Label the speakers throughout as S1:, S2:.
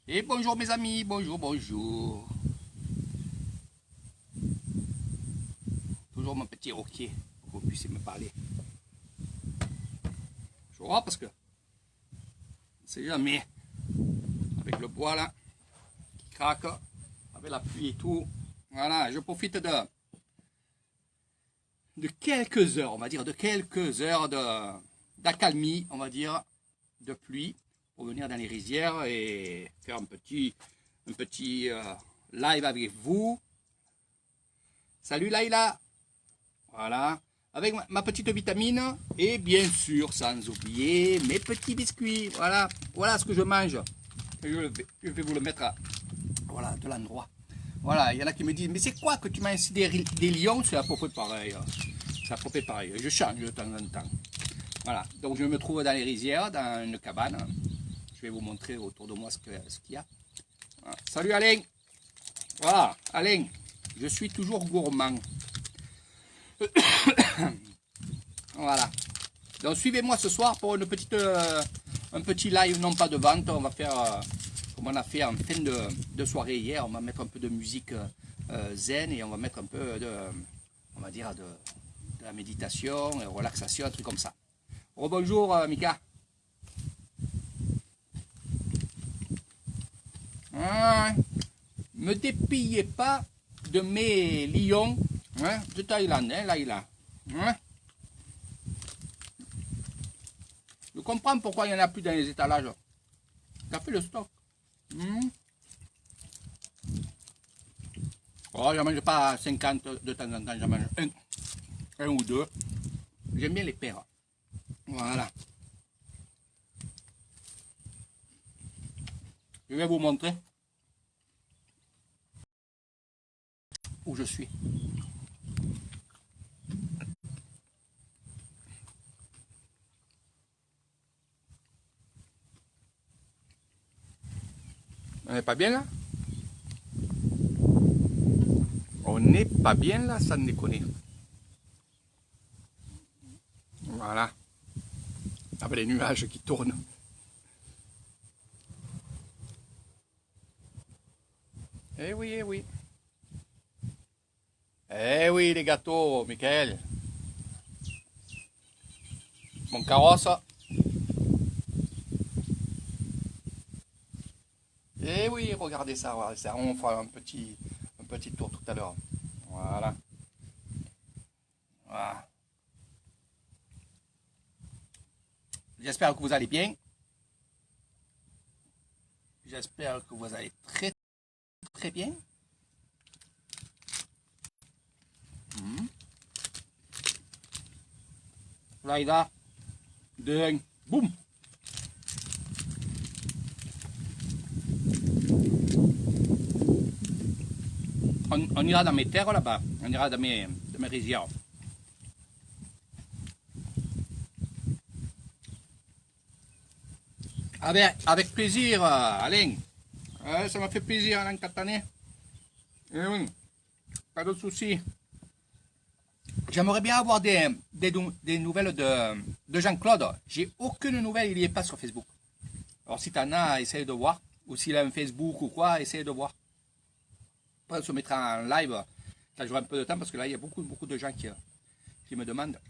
S1: Et bonjour mes amis, bonjour, bonjour. Toujours mon petit roquier pour que vous puissiez me parler. Je vois parce que c'est jamais avec le bois là qui craque, avec la pluie et tout. Voilà, je profite de quelques heures, on va dire, de quelques heures d'accalmie, on va dire, de pluie pour venir dans les rizières et faire un petit live avec vous. Salut Laïla. Voilà. Avec ma petite vitamine et bien sûr, sans oublier mes petits biscuits. Voilà, voilà ce que je mange. Je vais vous le mettre voilà, de l'endroit. Voilà, il y en a qui me disent, mais c'est quoi que tu manges des lions? C'est à peu près pareil. C'est à peu près pareil. Je change de temps en temps. Voilà, donc je me trouve dans les rizières, dans une cabane. Je vais vous montrer autour de moi ce qu'il y a. Voilà. Salut Alain. Voilà, Alain, je suis toujours gourmand. Voilà. Donc suivez-moi ce soir pour un petit live, non pas de vente. On va faire, comme on a fait en fin de soirée hier, on va mettre un peu de musique zen et on va mettre un peu on va dire, de la méditation, relaxation, un truc comme ça. Bonjour Mika. Me dépillez pas de mes lions de Thaïlande, hein, Laïla. Je comprends pourquoi il n'y en a plus dans les étalages. Tu as fait le stock. Oh, je ne mange pas 50 de temps en temps, je mange un ou deux. J'aime bien les paires. Voilà. Je vais vous montrer où je suis. On n'est pas bien là? On n'est pas bien là, sans déconner. Voilà. Avec les nuages qui tournent. Eh oui, eh oui. Eh oui, les gâteaux, Michael. Mon carrosse. Eh oui, regardez ça, regardez ça. On fera un petit tour tout à l'heure. Voilà. Voilà. J'espère que vous allez bien. J'espère que vous allez très très bien. Là, il a deux, boum. On ira dans mes terres là-bas. On ira dans mes rizières. Avec plaisir, Alain. Ça m'a fait plaisir, Alain Catané. Oui, pas de soucis. J'aimerais bien avoir des nouvelles de Jean-Claude. J'ai aucune nouvelle, il n'y est pas sur Facebook. Alors si tu en as, essaye de voir. Ou s'il a un Facebook ou quoi, essaye de voir. Après, on se mettra en live quand j'aurai un peu de temps parce que là, il y a beaucoup de gens qui me demandent.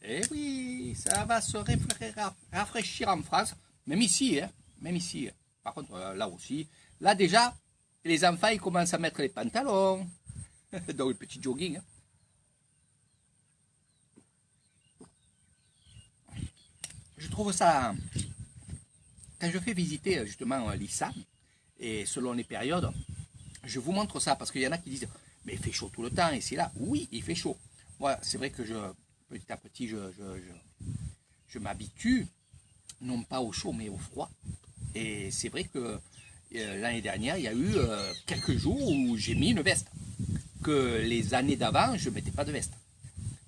S1: Eh oui, ça va se rafraîchir en France, même ici, hein, même ici. Par contre, là aussi, là déjà, les enfants, ils commencent à mettre les pantalons, donc le petit jogging. Hein. Je trouve ça, quand je fais visiter justement l'ISA, et selon les périodes, je vous montre ça, parce qu'il y en a qui disent, mais il fait chaud tout le temps, et c'est là. Oui, il fait chaud. Moi, c'est vrai que petit à petit, je m'habitue, non pas au chaud, mais au froid. Et c'est vrai que l'année dernière, il y a eu quelques jours où j'ai mis une veste. Que les années d'avant, je ne mettais pas de veste.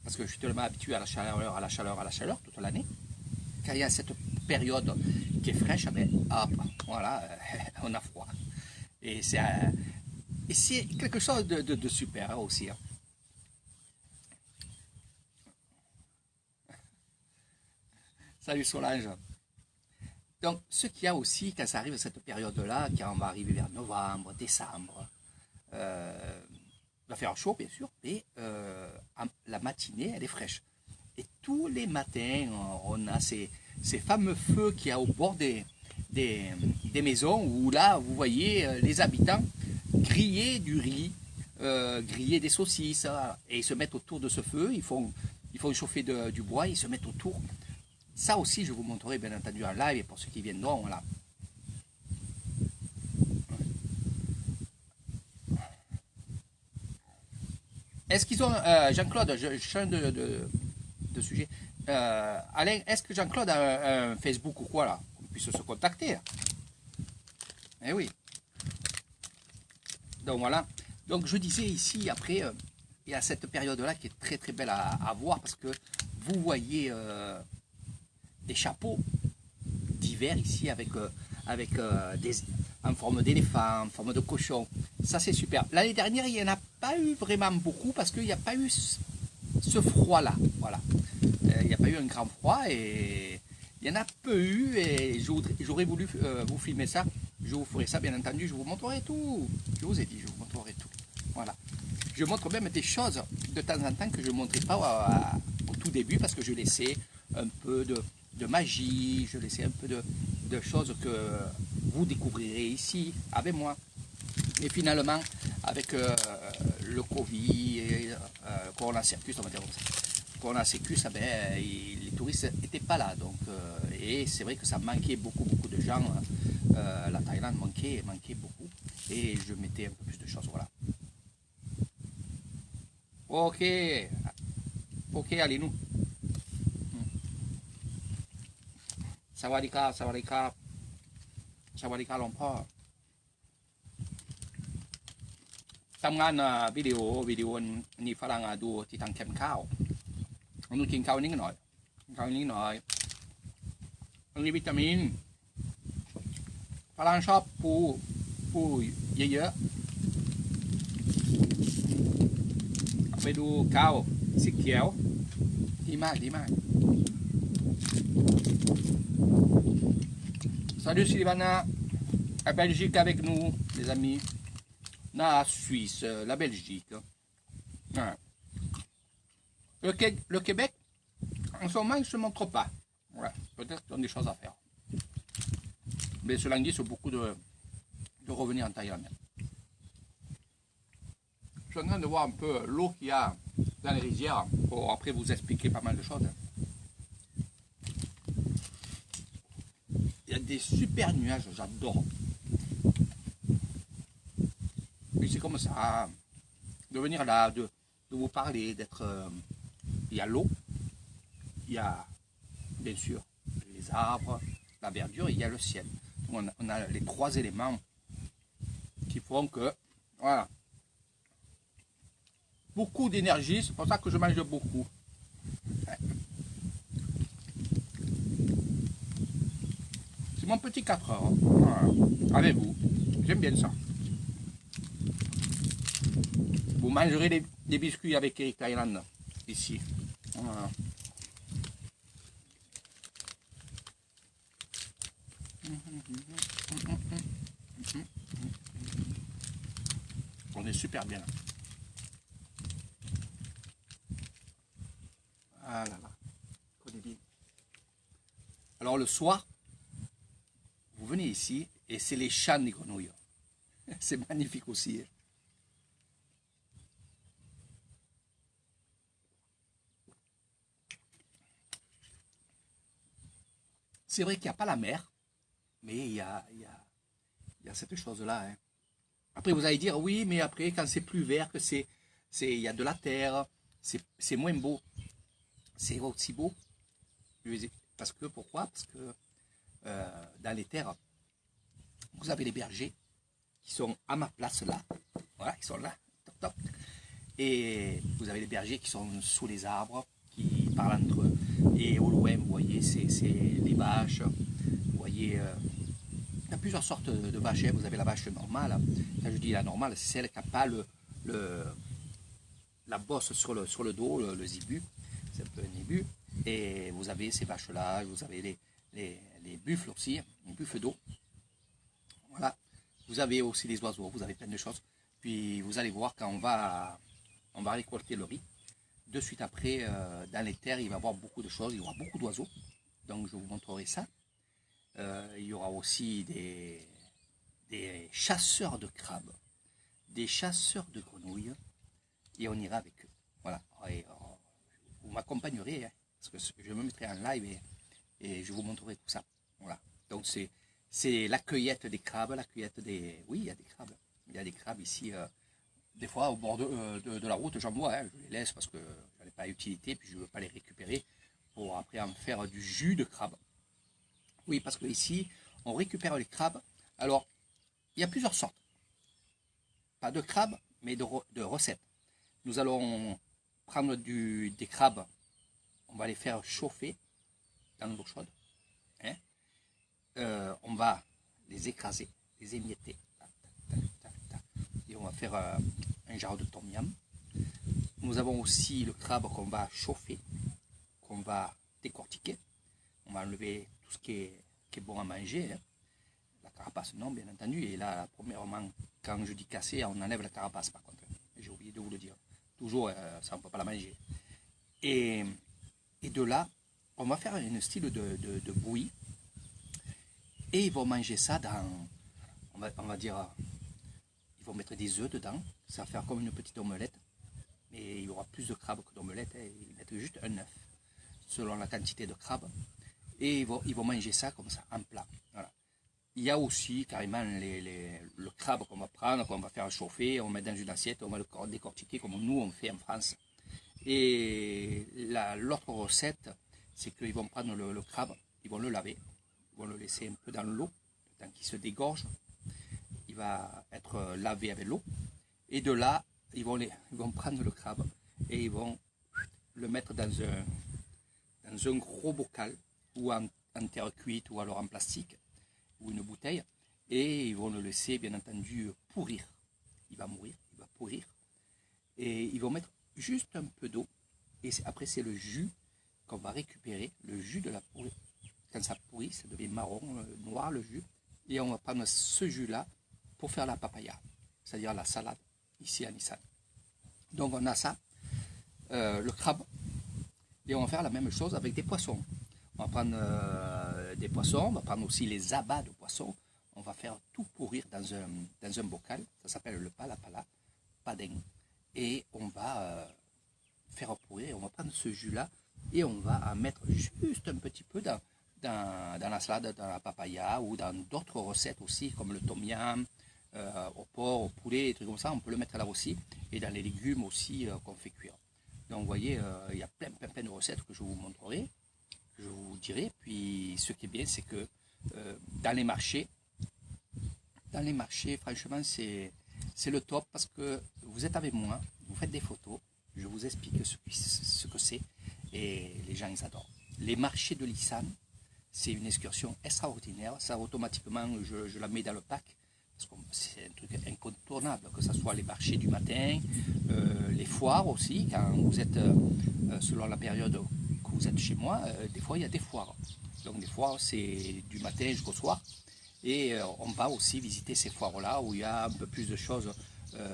S1: Parce que je suis tellement habitué à la chaleur, à la chaleur, à la chaleur toute l'année. Quand il y a cette période qui est fraîche, ben, hop, voilà, on a froid. Et c'est quelque chose de super aussi. Hein. Salut Solange. Donc, ce qu'il y a aussi, quand ça arrive à cette période-là, quand on va arriver vers novembre, décembre, il va faire chaud, bien sûr, mais la matinée, elle est fraîche. Et tous les matins, on a ces fameux feux qu'il y a au bord des maisons, où là, vous voyez les habitants griller du riz, griller des saucisses, et ils se mettent autour de ce feu, ils font chauffer du bois, ils se mettent autour. Ça aussi, je vous montrerai bien entendu en live, et pour ceux qui viendront, voilà. Est-ce qu'ils ont, Jean-Claude, je change de sujet. Alain, est-ce que Jean-Claude a un Facebook ou quoi là, qu'on puisse se contacter? Eh oui. Donc voilà. Donc je disais ici, après, il y a cette période-là qui est très très belle à voir, parce que vous voyez des chapeaux d'hiver ici avec en forme d'éléphant, en forme de cochon. Ça c'est super. L'année dernière, il n'y en a pas eu vraiment beaucoup parce qu'il n'y a pas eu ce froid-là. Voilà. Il n'y a pas eu un grand froid et il y en a peu eu et j'aurais voulu vous filmer ça. Je vous ferai ça bien entendu, je vous montrerai tout. Je vous ai dit, je vous montrerai tout. Voilà. Je montre même des choses de temps en temps que je ne montrais pas au tout début parce que je laissais un peu de magie, je laissais un peu de choses que vous découvrirez ici avec moi. Et finalement, avec le Covid, Corona Circus, on va dire comme ça. Corona Circus, les touristes n'étaient pas là. Donc, et c'est vrai que ça manquait beaucoup de gens. La Thaïlande manquait beaucoup. Et je mettais un peu plus de choses, voilà. Ok, allez-nous. Sawadika, sawadika, sawadika หลวงพ่อทำงานวิดีโอนี่ฝรั่งดูที่ทางแคมป์ข้าวผมต้องกินข้าวนิดหน่อยมันมีวิตามินฝรั่งชอบปูเยอะๆไปดูข้าวสีเขียวดีมาก Salut Sylvana, la Belgique avec nous, les amis. La Suisse, la Belgique. Ouais. Le Québec, en ce moment, il ne se montre pas. Ouais. Peut-être qu'ils ont des choses à faire. Mais cela dit, c'est beaucoup de revenir en Thaïlande. Je suis en train de voir un peu l'eau qu'il y a dans les rizières pour après vous expliquer pas mal de choses. Il y a des super nuages, j'adore. Et c'est comme ça, de venir là, de vous parler, d'être... il y a l'eau, il y a bien sûr les arbres, la verdure, et il y a le ciel. On a les trois éléments qui font que, voilà, beaucoup d'énergie, c'est pour ça que je mange beaucoup. C'est mon petit 4 heures, voilà, avec vous, j'aime bien ça. Vous mangerez des biscuits avec Eric Thaïlande, ici. Voilà. On est super bien là. Ah là là. Alors le soir, vous venez ici et c'est les chants des grenouilles. C'est magnifique aussi. C'est vrai qu'il n'y a pas la mer, mais il y a cette chose-là. Hein. Après, vous allez dire, oui, mais après, quand c'est plus vert, que il y a de la terre, c'est moins beau. C'est aussi beau. Parce que, pourquoi? Parce que dans les terres, vous avez les bergers qui sont à ma place là. Voilà, ils sont là. Toc, toc. Et vous avez les bergers qui sont sous les arbres, qui parlent entre eux. Et au loin, vous voyez, c'est les vaches. Vous voyez, il y a plusieurs sortes de vaches. Vous avez la vache normale. Quand je dis la normale, c'est celle qui n'a pas la bosse sur le dos, le zibus. c'est un peu nébu. Et vous avez ces vaches-là, vous avez les buffles aussi, les buffles d'eau. Voilà. Vous avez aussi les oiseaux, vous avez plein de choses. Puis vous allez voir quand on va récolter le riz. De suite après, dans les terres, il va y avoir beaucoup de choses, il y aura beaucoup d'oiseaux. Donc je vous montrerai ça. Il y aura aussi des chasseurs de crabes, des chasseurs de grenouilles, et on ira avec eux. Voilà. Et, vous m'accompagnerez, hein, parce que je me mettrai en live et je vous montrerai tout ça. Voilà. Donc c'est la cueillette des crabes, la cueillette des... Oui, il y a des crabes. Il y a des crabes ici. Des fois, au bord de la route, j'en vois. Hein, je les laisse parce que je n'en ai pas utilité, puis je ne veux pas les récupérer pour après en faire du jus de crabe. Oui, parce que ici, on récupère les crabes. Alors, il y a plusieurs sortes. Pas de crabes, mais de recettes. Nous allons prendre des crabes, on va les faire chauffer dans l'eau chaude. Hein. On va les écraser, les émietter. Et on va faire un genre de tom yum. Nous avons aussi le crabe qu'on va chauffer, qu'on va décortiquer. On va enlever tout ce qui est bon à manger. Hein. La carapace, non, bien entendu. Et là, premièrement, quand je dis casser, on enlève la carapace, par contre. J'ai oublié de vous le dire. Toujours, ça, on ne peut pas la manger. Et de là, on va faire un style de bouillie. Et ils vont manger ça dans, on va dire, ils vont mettre des œufs dedans. Ça va faire comme une petite omelette. Mais il y aura plus de crabes que d'omelette. Hein. Ils mettent juste un œuf, selon la quantité de crabes. Et ils vont manger ça comme ça, en plat. Voilà. Il y a aussi carrément le crabe qu'on va prendre, qu'on va faire chauffer, on va mettre dans une assiette, on va le décortiquer comme nous on fait en France. Et l'autre recette, c'est qu'ils vont prendre le crabe, ils vont le laver, ils vont le laisser un peu dans l'eau, tant qu'il se dégorge. Il va être lavé avec l'eau. Et de là, ils vont prendre le crabe et ils vont le mettre dans un gros bocal ou en terre cuite ou alors en plastique ou une bouteille, et ils vont le laisser bien entendu pourrir. Il va mourir, il va pourrir, et ils vont mettre juste un peu d'eau, et après c'est le jus qu'on va récupérer, le jus de la pourrie. Quand ça pourrit, ça devient marron, noir le jus, et on va prendre ce jus là pour faire la papaya, c'est-à-dire la salade ici à Nissan. Donc on a ça, le crabe, et on va faire la même chose avec des poissons. On va prendre des poissons, on va prendre aussi les abats de poissons. On va faire tout pourrir dans un bocal. Ça s'appelle le palapala, padin. Et on va faire pourrir, on va prendre ce jus-là et on va en mettre juste un petit peu dans la salade, dans la papaya ou dans d'autres recettes aussi, comme le tom yum, au porc, au poulet, des trucs comme ça. On peut le mettre là aussi. Et dans les légumes aussi qu'on fait cuire. Donc vous voyez, il y a plein de recettes que je vous montrerai. Je vous dirai. Puis ce qui est bien, c'est que dans les marchés, franchement, c'est le top parce que vous êtes avec moi, vous faites des photos, je vous explique ce que c'est et les gens, ils adorent. Les marchés de Lissane, c'est une excursion extraordinaire. Ça, automatiquement, je la mets dans le pack parce que c'est un truc incontournable, que ce soit les marchés du matin, les foires aussi, quand vous êtes, selon la période que vous êtes chez moi, des fois il y a des foires. Donc des foires, c'est du matin jusqu'au soir. Et on va aussi visiter ces foires-là où il y a un peu plus de choses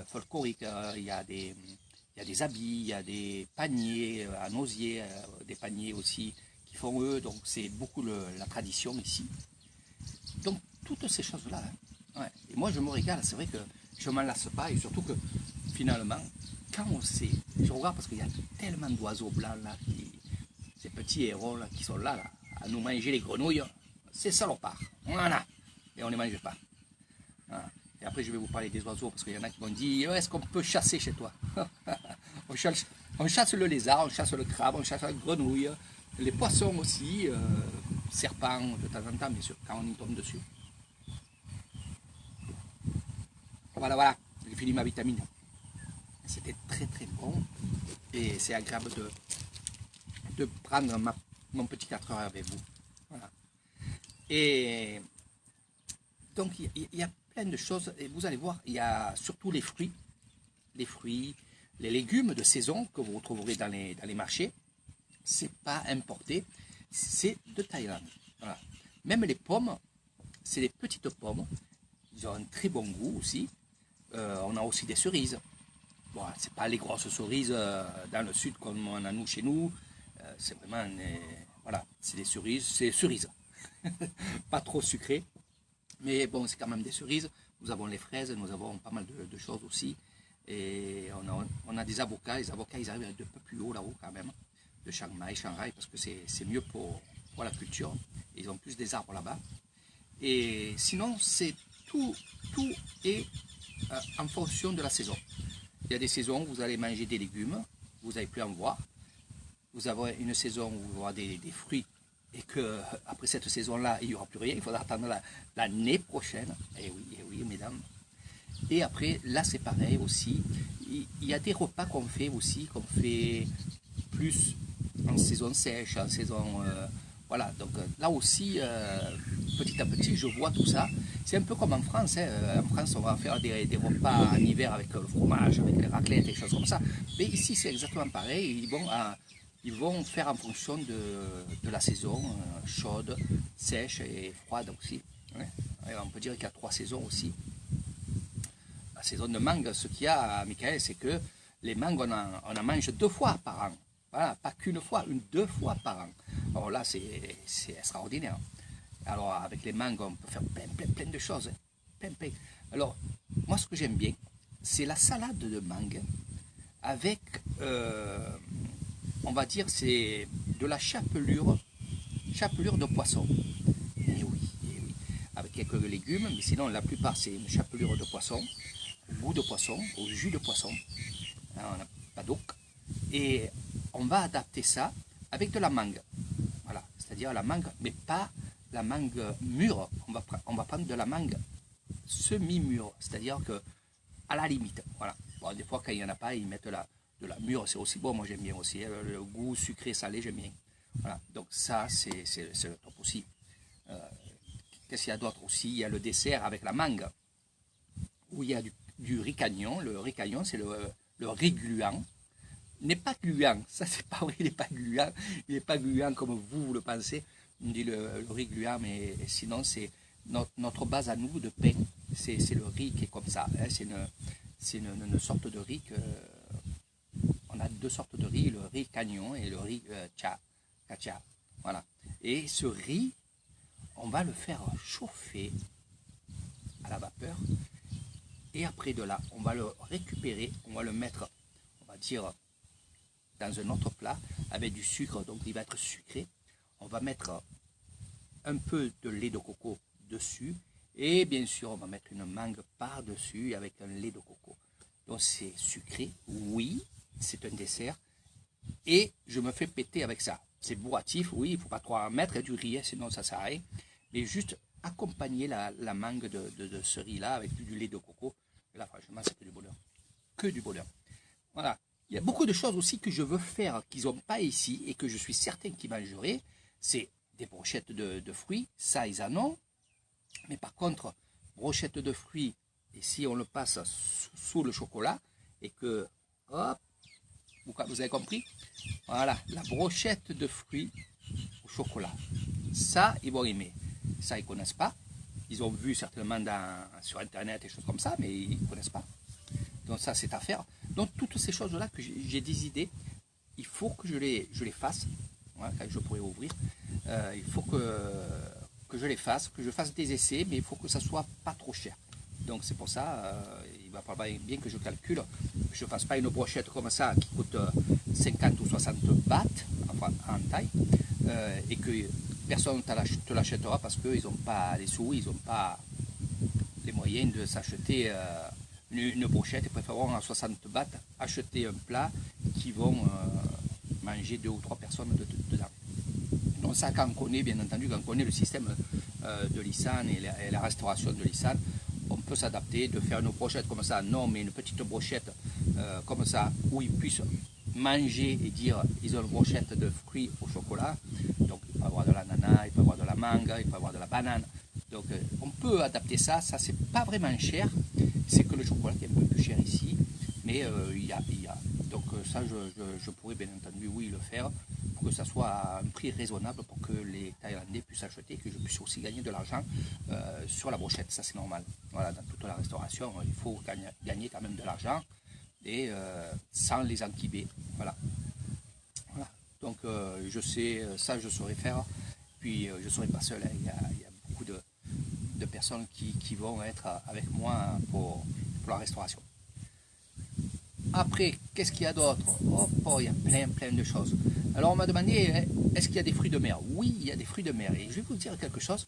S1: folkloriques. Il y a des habits, il y a des paniers en osier, des paniers aussi qui font eux. Donc c'est beaucoup la tradition ici. Donc toutes ces choses-là. Hein. Ouais. Et moi je me régale, c'est vrai que je ne m'en lasse pas. Et surtout que finalement, quand on sait, je regarde parce qu'il y a tellement d'oiseaux blancs là, ces petits héros là, qui sont là, à nous manger les grenouilles, c'est salopard. Voilà. Et on ne les mange pas. Voilà. Et après, je vais vous parler des oiseaux, parce qu'il y en a qui m'ont dit, est-ce qu'on peut chasser chez toi? on chasse le lézard, on chasse le crabe, on chasse la grenouille, les poissons aussi, serpents de temps en temps, bien sûr, quand on y tombe dessus. Voilà, j'ai fini ma vitamine. C'était très bon, et c'est agréable de prendre mon petit 4 heures avec vous. Voilà. Et donc, il y a plein de choses, et vous allez voir, il y a surtout les fruits, les légumes de saison que vous retrouverez dans les marchés. c'est pas importé, c'est de Thaïlande. Voilà. Même les pommes, c'est des petites pommes, ils ont un très bon goût aussi. On a aussi des cerises. Bon, c'est pas les grosses cerises dans le sud comme on a nous chez nous. C'est vraiment, voilà, c'est des cerises, c'est cerises. Pas trop sucré, mais bon, c'est quand même des cerises. Nous avons les fraises, nous avons pas mal de choses aussi. Et on a des avocats. Les avocats, ils arrivent un peu plus haut là-haut quand même, de Shanghai, parce que c'est mieux pour la culture. Ils ont plus des arbres là-bas. Et sinon, c'est tout est en fonction de la saison. Il y a des saisons où vous allez manger des légumes, vous n'allez plus en voir. Vous avez une saison où vous aurez des fruits et qu'après cette saison-là, il n'y aura plus rien. Il faudra attendre l'année prochaine. Et oui, mesdames. Et après, là, c'est pareil aussi. Il y a des repas qu'on fait aussi, qu'on fait plus en saison sèche, en saison... voilà, donc là aussi, petit à petit, je vois tout ça. C'est un peu comme en France. Hein. En France, on va faire des repas en hiver avec le fromage, avec les raclettes et des choses comme ça. Mais ici, c'est exactement pareil. Ils vont faire en fonction de la saison, chaude, sèche et froide aussi. Ouais. On peut dire qu'il y a 3 saisons aussi. La saison de mangue, ce qu'il y a, Michael, c'est que les mangues, on en mange 2 fois par an. Voilà, pas qu'une fois, 2 fois par an. Alors là, c'est extraordinaire. Alors avec les mangues, on peut faire plein de choses. Hein. Plein. Alors, moi, ce que j'aime bien, c'est la salade de mangue avec, on va dire, c'est de la chapelure de poisson. Et oui. Avec quelques légumes, mais sinon, la plupart, c'est une chapelure de poisson, au goût de poisson, au jus de poisson. Alors, on n'a pas d'eau. Et on va adapter ça avec de la mangue. Voilà, c'est-à-dire la mangue, mais pas la mangue mûre. On va prendre de la mangue semi-mûre, c'est-à-dire que à la limite. Voilà. Bon, des fois, quand il n'y en a pas, ils mettent de la mûre, c'est aussi bon. Moi, j'aime bien aussi. Le goût sucré, salé, j'aime bien. Voilà. Donc ça, c'est le top aussi. Qu'est-ce qu'il y a d'autre aussi? Il y a le dessert avec la mangue, où il y a du riz cagnon. Le riz cagnon, c'est le riz gluant. Il n'est pas gluant, ça c'est pas vrai, il n'est pas gluant, il n'est pas gluant comme vous le pensez. On dit le riz gluant, mais sinon c'est notre base à nous de pain, c'est le riz qui est comme ça. Hein, c'est une sorte de riz on a 2 sortes de riz, le riz cagnon et le riz kacha. Voilà. Et ce riz, on va le faire chauffer à la vapeur. Et après de là, on va le récupérer, on va le mettre, on va dire, dans un autre plat avec du sucre, donc il va être sucré. On va mettre un peu de lait de coco dessus et bien sûr on va mettre une mangue par-dessus avec un lait de coco. Donc c'est sucré, oui, c'est un dessert et je me fais péter avec ça. C'est bourratif, oui, il ne faut pas trop en mettre du riz, sinon ça sert à rien. Mais juste accompagner la mangue de ce riz-là avec du lait de coco. Et là franchement c'est que du bonheur. Que du bonheur. Voilà. Il y a beaucoup de choses aussi que je veux faire qu'ils n'ont pas ici et que je suis certain qu'ils mangeraient. C'est des brochettes de fruits, ça ils en ont. Mais par contre, brochettes de fruits, et si on le passe sous le chocolat, et que, hop, vous avez compris? Voilà, la brochette de fruits au chocolat. Ça, ils vont aimer. Ça, ils ne connaissent pas. Ils ont vu certainement sur Internet et choses comme ça, mais ils ne connaissent pas. Donc ça, c'est à faire. Donc toutes ces choses-là que j'ai des idées, il faut que je les fasse. Voilà, quand je pourrai ouvrir, il faut que je les fasse, que je fasse des essais, mais il faut que ça soit pas trop cher. Donc c'est pour ça, il va falloir bien que je calcule, que je ne fasse pas une brochette comme ça qui coûte 50 ou 60 bahts en taille, et que personne ne te l'achètera parce qu'ils n'ont pas les sous, ils n'ont pas les moyens de s'acheter une brochette. Ils préféreront à 60 bahts acheter un plat qui vont manger 2 ou 3 personnes dedans. Donc ça, quand on connaît, bien entendu, quand on connaît le système de l'ISAN et la restauration de l'ISAN, on peut s'adapter, de faire une brochette comme ça, non, mais une petite brochette comme ça, où ils puissent manger et dire ils ont une brochette de fruits au chocolat. Donc il peut y avoir de l'ananas, il peut y avoir de la mangue, il peut y avoir de la banane. Donc on peut adapter ça, c'est pas vraiment cher, c'est que le chocolat qui est un peu plus cher ici, mais il y a Donc ça, je pourrais bien entendu, oui, le faire, pour que ça soit à un prix raisonnable, pour que les Thaïlandais puissent acheter, que je puisse aussi gagner de l'argent sur la brochette, ça c'est normal. Voilà, dans toute la restauration, il faut gagner quand même de l'argent, et sans les enquiber, voilà. Voilà. Donc je sais, ça je saurais faire, puis je ne serai pas seul, hein. Il y a beaucoup de personnes qui vont être avec moi pour la restauration. Après, qu'est-ce qu'il y a d'autre? Oh, il y a plein de choses. Alors on m'a demandé, est-ce qu'il y a des fruits de mer? Oui, il y a des fruits de mer. Et je vais vous dire quelque chose,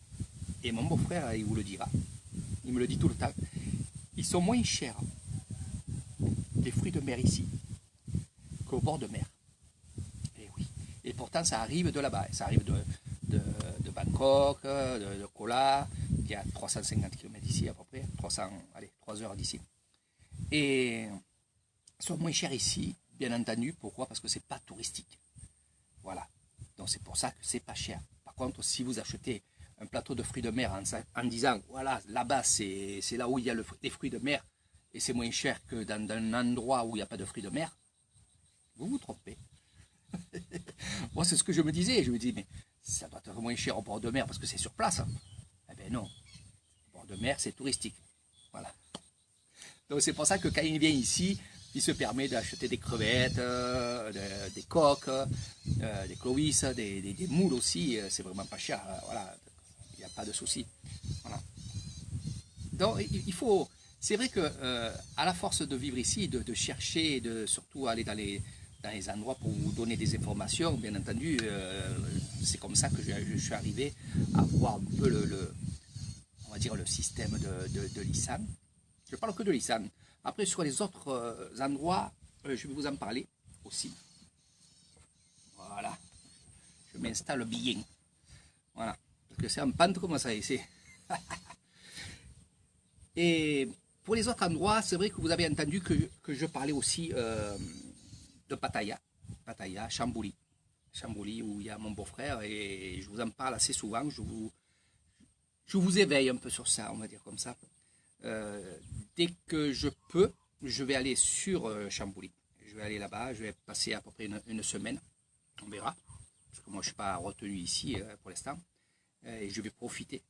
S1: et mon beau-frère, il vous le dira. Il me le dit tout le temps. Ils sont moins chers, les fruits de mer ici, qu'au bord de mer. Et oui. Et pourtant, ça arrive de là-bas. Ça arrive de Bangkok, de Koh La, qui est à 350 km d'ici à peu près, 3 heures d'ici. Et ils sont moins chers ici, bien entendu. Pourquoi? Parce que c'est pas touristique. Voilà. Donc c'est pour ça que c'est pas cher. Par contre, si vous achetez un plateau de fruits de mer en disant, voilà, là-bas c'est là où il y a les fruits de mer et c'est moins cher que dans un endroit où il n'y a pas de fruits de mer, vous vous trompez. Moi, c'est ce que je me disais. Je me dis, mais ça doit être moins cher au bord de mer parce que c'est sur place. Eh bien non. Au bord de mer, c'est touristique. Voilà. Donc c'est pour ça que quand il vient ici, il se permet d'acheter des crevettes, des coques, des clovis, des moules aussi. C'est vraiment pas cher. Voilà. Il n'y a pas de souci. Voilà. Donc il faut... C'est vrai que à la force de vivre ici, de chercher, de surtout aller dans les endroits pour vous donner des informations, bien entendu, c'est comme ça que je suis arrivé à voir un peu on va dire le système de l'ISAN. Je parle que de l'ISAN. Après, sur les autres endroits, je vais vous en parler aussi. Voilà. Je m'installe bien. Voilà. Parce que c'est un pente comme ça ici. Et pour les autres endroits, c'est vrai que vous avez entendu que je parlais aussi de Pattaya. Pattaya, Chamboli. Chamboli, où il y a mon beau-frère, et je vous en parle assez souvent. Je vous éveille un peu sur ça, on va dire comme ça. Dès que je peux, je vais aller sur Chamboli. Je vais aller là-bas, je vais passer à peu près une semaine. On verra. Parce que moi, je ne suis pas retenu ici pour l'instant. Et je vais profiter.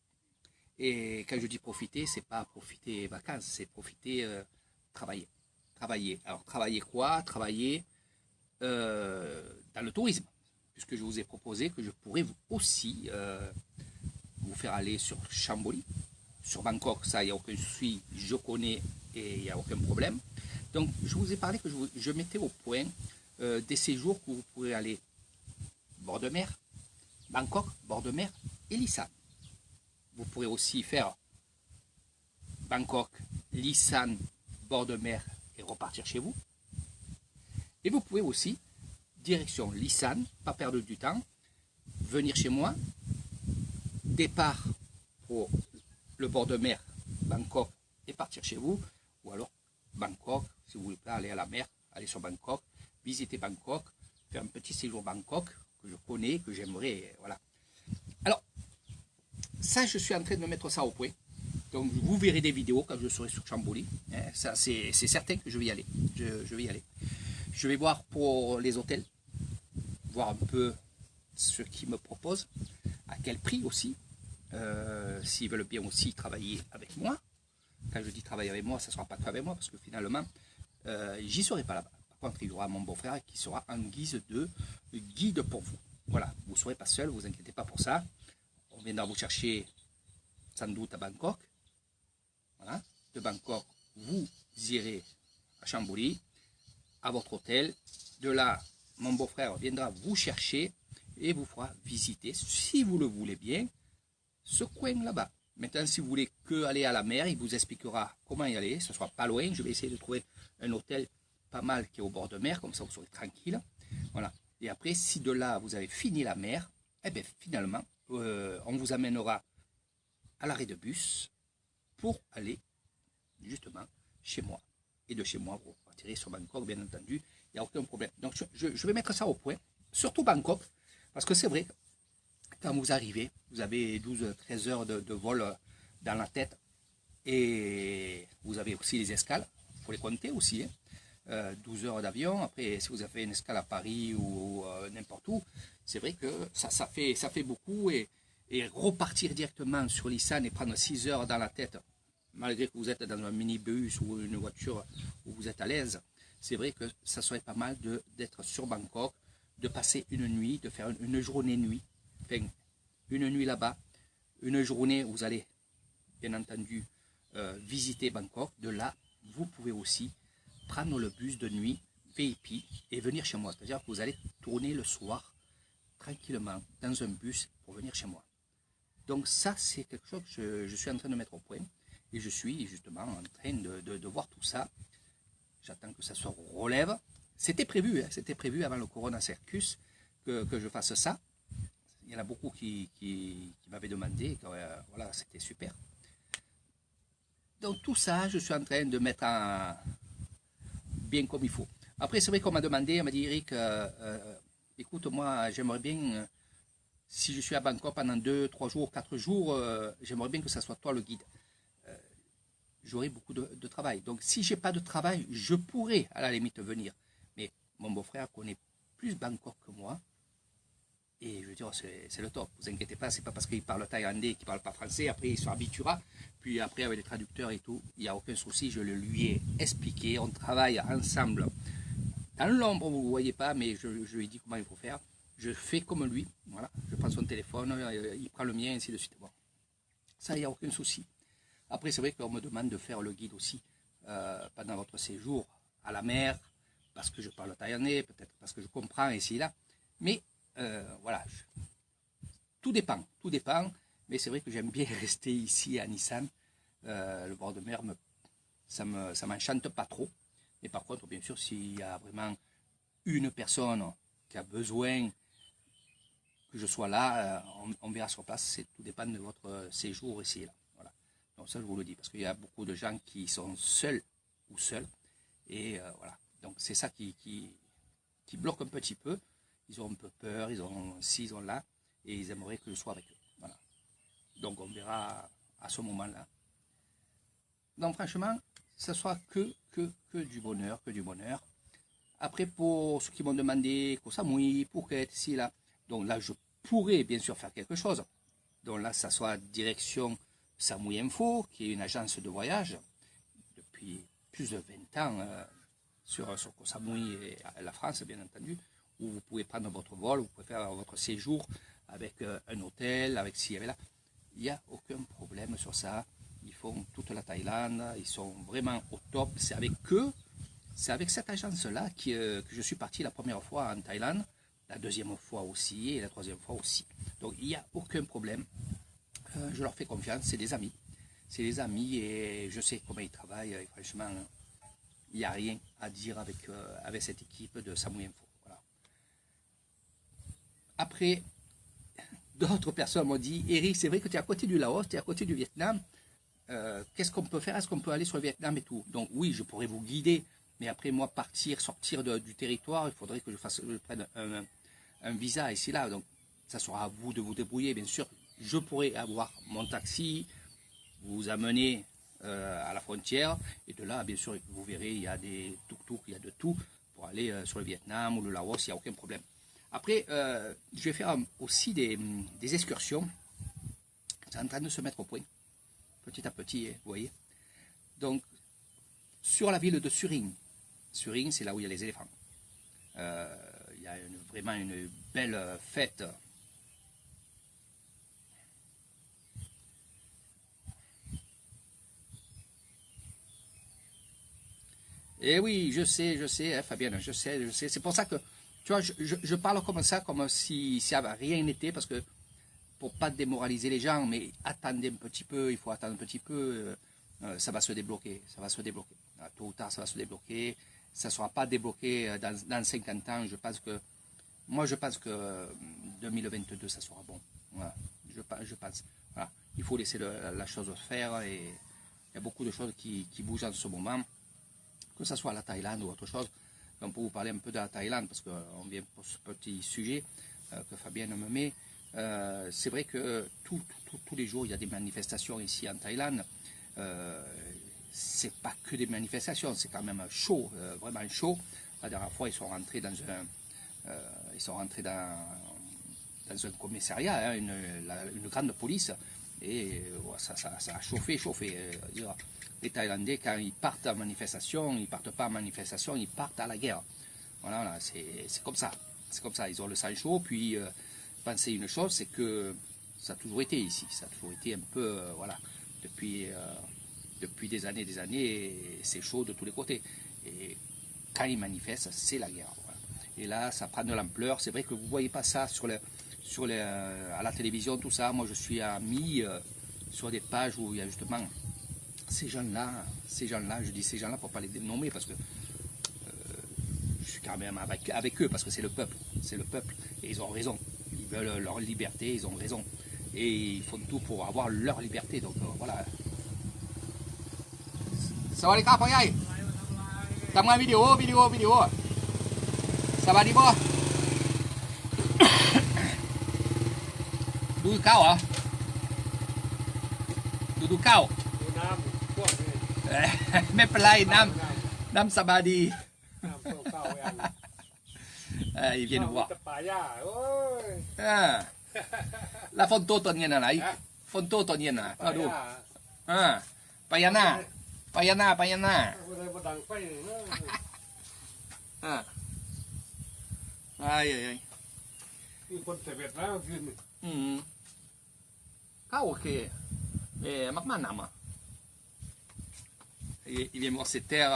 S1: Et quand je dis profiter, c'est pas profiter vacances, c'est profiter travailler. Travailler. Alors, travailler quoi? Travailler dans le tourisme. Puisque je vous ai proposé que je pourrais aussi vous faire aller sur Chamboli. Sur Bangkok, ça, il n'y a aucun souci, je connais et il n'y a aucun problème. Donc, je vous ai parlé que je mettais au point des séjours que vous pourrez aller bord de mer, Bangkok, bord de mer et Lisan. Vous pourrez aussi faire Bangkok, Lisan, bord de mer et repartir chez vous. Et vous pouvez aussi, direction Lisan, pas perdre du temps, venir chez moi, départ pour le bord de mer, Bangkok, et partir chez vous, ou alors Bangkok, si vous voulez pas aller à la mer, aller sur Bangkok, visiter Bangkok, faire un petit séjour Bangkok, que je connais, que j'aimerais, voilà. Alors, ça, je suis en train de mettre ça au point. Donc, vous verrez des vidéos quand je serai sur Chamboli. Ça, c'est certain que je vais y aller. Je vais y aller. Je vais voir pour les hôtels, voir un peu ce qu'ils me proposent, à quel prix aussi, s'ils veulent bien aussi travailler avec moi. Quand je dis travailler avec moi, ça ne sera pas que avec moi, parce que finalement, j'y serai pas là-bas. Par contre, il y aura mon beau-frère qui sera en guise de guide pour vous. Voilà, vous ne serez pas seul, vous inquiétez pas pour ça. On viendra vous chercher sans doute à Bangkok. Voilà. De Bangkok, vous irez à Chamboli, à votre hôtel. De là, mon beau-frère viendra vous chercher et vous fera visiter, si vous le voulez bien, ce coin là-bas. Maintenant, si vous voulez que aller à la mer, il vous expliquera comment y aller. Ce ne sera pas loin. Je vais essayer de trouver un hôtel pas mal qui est au bord de mer, comme ça vous serez tranquille. Voilà. Et après, si de là vous avez fini la mer, eh bien finalement, on vous amènera à l'arrêt de bus pour aller justement chez moi. Et de chez moi, vous repartirez sur Bangkok, bien entendu. Il n'y a aucun problème. Donc je vais mettre ça au point. Surtout Bangkok, parce que c'est vrai, quand vous arrivez, vous avez 12-13 heures de vol dans la tête. Et vous avez aussi les escales, il faut les compter aussi. Hein. 12 heures d'avion. Après, si vous avez une escale à Paris ou n'importe où, c'est vrai que ça fait beaucoup. Et repartir directement sur l'Issan et prendre 6 heures dans la tête, malgré que vous êtes dans un minibus ou une voiture où vous êtes à l'aise, c'est vrai que ça serait pas mal d'être sur Bangkok, de passer une nuit, de faire une journée-nuit, enfin, une nuit là-bas, une journée où vous allez, bien entendu, visiter Bangkok. De là, vous pouvez aussi prendre le bus de nuit VIP et venir chez moi. C'est-à-dire que vous allez tourner le soir tranquillement dans un bus pour venir chez moi. Donc ça, c'est quelque chose que je suis en train de mettre au point. Et je suis justement en train de voir tout ça. J'attends que ça se relève. C'était prévu avant le Corona Circus que je fasse ça. Il y en a beaucoup qui m'avaient demandé. Voilà, c'était super. Donc tout ça, je suis en train de mettre bien comme il faut. Après, c'est vrai qu'on m'a demandé, on m'a dit, Eric, écoute, moi, j'aimerais bien, si je suis à Bangkok pendant 2, 3 jours, 4 jours, j'aimerais bien que ça soit toi le guide. J'aurai beaucoup de travail. Donc, si je n'ai pas de travail, je pourrais à la limite venir. Mais mon beau-frère connaît plus Bangkok que moi. Et je veux dire, c'est le top. Vous inquiétez pas, c'est pas parce qu'il parle thaïlandais qu'il ne parle pas français. Après, il se habituera. Puis après, avec les traducteurs et tout, il n'y a aucun souci. Je le lui ai expliqué. On travaille ensemble. Dans l'ombre, vous ne voyez pas, mais je lui ai dit comment il faut faire. Je fais comme lui. Voilà. Je prends son téléphone, il prend le mien, ainsi de suite. Bon. Ça, il n'y a aucun souci. Après, c'est vrai qu'on me demande de faire le guide aussi pendant votre séjour à la mer, parce que je parle thaïlandais, peut-être parce que je comprends ici et là. Mais voilà, tout dépend. Mais c'est vrai que j'aime bien rester ici à Nissan. Le bord de mer, ça m'enchante pas trop. Mais par contre, bien sûr, s'il y a vraiment une personne qui a besoin que je sois là, on verra sur place. Tout dépend de votre séjour ici et là. Voilà. Donc ça, je vous le dis, parce qu'il y a beaucoup de gens qui sont seuls ou seuls. Et voilà. Donc c'est ça qui bloque un petit peu. Ils ont un peu peur, ils ont là, et ils aimeraient que je sois avec eux. Voilà. Donc on verra à ce moment-là. Donc franchement, ce soit que du bonheur, que du bonheur. Après, pour ceux qui m'ont demandé Koh Samui, Phuket, ici, là, donc là, je pourrais bien sûr faire quelque chose. Donc là, ça soit direction Samui Info, qui est une agence de voyage depuis plus de 20 ans sur Koh Samui et la France, bien entendu, où vous pouvez prendre votre vol, vous pouvez faire votre séjour avec un hôtel, avec ci, avec là. Il n'y a aucun problème sur ça. Ils font toute la Thaïlande, ils sont vraiment au top. C'est avec eux, c'est avec cette agence-là que je suis parti la première fois en Thaïlande, la deuxième fois aussi et la troisième fois aussi. Donc il n'y a aucun problème. Je leur fais confiance, c'est des amis. C'est des amis et je sais comment ils travaillent. Et franchement, il n'y a rien à dire avec cette équipe de Samui Info. Voilà. Après, d'autres personnes m'ont dit, Eric, c'est vrai que tu es à côté du Laos, tu es à côté du Vietnam. Qu'est-ce qu'on peut faire? Est-ce qu'on peut aller sur le Vietnam et tout? Donc oui, je pourrais vous guider, mais après moi sortir du territoire, il faudrait que je prenne un visa ici là. Donc ça sera à vous de vous débrouiller, bien sûr. Je pourrais avoir mon taxi, vous amener à la frontière, et de là, bien sûr, vous verrez, il y a des tuk-tuk, il y a de tout pour aller sur le Vietnam ou le Laos, il n'y a aucun problème. Après, je vais faire aussi des excursions. C'est en train de se mettre au point, petit à petit, vous voyez. Donc, sur la ville de Suring. Suring, c'est là où il y a les éléphants. Il y a vraiment une belle fête. Et oui, je sais, hein, Fabienne, je sais. C'est pour ça que, tu vois, je parle comme ça, comme si ça n'avait rien n'était, parce que pour pas démoraliser les gens, mais attendez un petit peu, il faut attendre un petit peu, ça va se débloquer, tôt ou tard, ça va se débloquer, ça ne sera pas débloqué dans 50 ans, je pense que 2022, ça sera bon, voilà, je pense, voilà, il faut laisser la chose faire, et il y a beaucoup de choses qui bougent en ce moment, que ce soit la Thaïlande ou autre chose. Donc pour vous parler un peu de la Thaïlande, parce qu'on vient pour ce petit sujet que Fabienne me met, c'est vrai que tous les jours il y a des manifestations ici en Thaïlande. c'est pas que des manifestations, c'est quand même chaud, vraiment chaud. La dernière fois, ils sont rentrés dans un commissariat, hein, une grande police, et ça a chauffé. Les Thaïlandais, quand ils partent en manifestation, ils partent pas en manifestation, ils partent à la guerre. Voilà, c'est comme ça. C'est comme ça, ils ont le sang chaud. Puis, pensez une chose, c'est que ça a toujours été ici. Ça a toujours été un peu, voilà, depuis des années, c'est chaud de tous les côtés. Et quand ils manifestent, c'est la guerre. Voilà. Et là, ça prend de l'ampleur. C'est vrai que vous ne voyez pas ça à la télévision, tout ça. Moi, je suis mis sur des pages où il y a justement ces gens-là, je dis ces gens-là pour ne pas les nommer parce que je suis quand même avec eux, parce que c'est le peuple, et ils ont raison. Ils veulent leur liberté, ils ont raison. Et ils font tout pour avoir leur liberté, donc voilà. Sawadee krapพ่อใหญ่ทำงานวิดีโอสวัสดีบ่ดูข้าวเหรอดูข้าว
S2: ดูน้ำพวกนี้
S1: ไม่เป็นไรน้ำสบายดี
S2: น้ำเข้าๆอย่าง
S1: ils viennent voir
S2: ตะป่าหญ้าโอ้ย
S1: la fotoตัวนี้อะไรfotoตัวนี้นะก็ดูไปยันหน้า
S2: ไม่ได้มาดังไฟเลยนะมีคนเสพแล้วคืน
S1: Ah ok. Mais Marman Nama. Il vient voir cette terre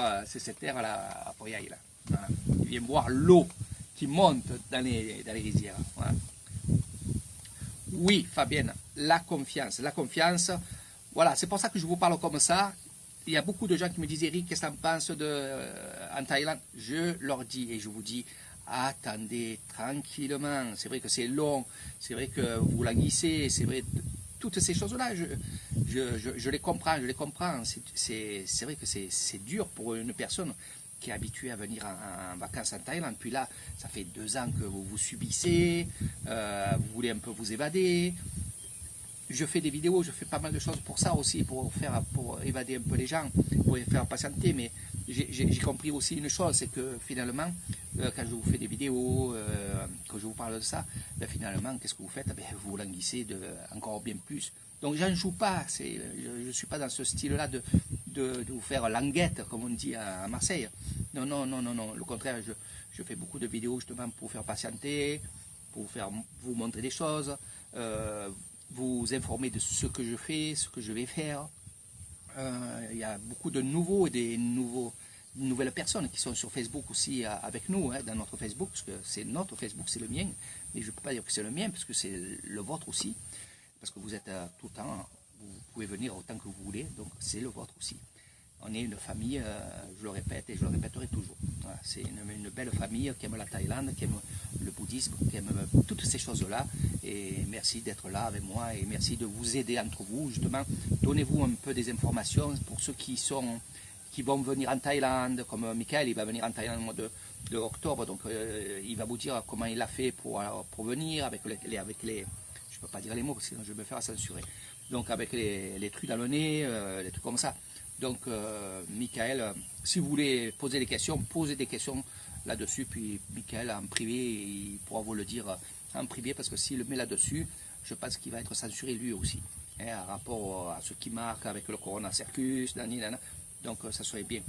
S1: là à Poyaï là. Voilà. Il vient voir l'eau qui monte dans les rizières. Voilà. Oui, Fabienne, la confiance. Voilà, c'est pour ça que je vous parle comme ça. Il y a beaucoup de gens qui me disent, Eric, qu'est-ce que tu en penses en Thaïlande? Je leur dis et je vous dis, attendez tranquillement. C'est vrai que c'est long, c'est vrai que vous languissez, c'est vrai, toutes ces choses-là, je les comprends. C'est vrai que c'est dur pour une personne qui est habituée à venir en vacances en Thaïlande. Puis là, ça fait 2 ans que vous subissez, vous voulez un peu vous évader. Je fais des vidéos, je fais pas mal de choses pour ça aussi, pour évader un peu les gens, pour les faire patienter. Mais j'ai compris aussi une chose, c'est que finalement, quand je vous fais des vidéos, quand je vous parle de ça, ben finalement, qu'est-ce que vous faites? Ben, vous languissez encore bien plus. Donc j'en joue pas, je ne suis pas dans ce style-là de vous faire languette, comme on dit à Marseille. Non. Le contraire, je fais beaucoup de vidéos justement pour vous faire patienter, pour vous montrer des choses, vous informer de ce que je fais, ce que je vais faire. Il y a beaucoup de nouveaux et nouvelles personnes qui sont sur Facebook aussi avec nous, dans notre Facebook, parce que c'est notre Facebook, c'est le mien, mais je ne peux pas dire que c'est le mien, parce que c'est le vôtre aussi, parce que vous êtes tout le temps, vous pouvez venir autant que vous voulez, donc c'est le vôtre aussi. On est une famille, je le répète et je le répéterai toujours. Voilà, c'est une belle famille qui aime la Thaïlande, qui aime le bouddhisme, qui aime toutes ces choses-là. Et merci d'être là avec moi et merci de vous aider entre vous. Justement, donnez-vous un peu des informations pour ceux qui vont venir en Thaïlande, comme Michael, il va venir en Thaïlande au mois de octobre. Donc il va vous dire comment il a fait pour venir avec les je ne peux pas dire les mots sinon je vais me faire censurer. Donc avec les trucs dans le nez, les trucs comme ça. Donc, Michael, si vous voulez poser des questions, posez des questions là-dessus. Puis, Michael, en privé, il pourra vous le dire en privé, parce que s'il le met là-dessus, je pense qu'il va être censuré lui aussi, en rapport à ce qui marque avec le Corona Circus, nanana. Donc, ça serait bien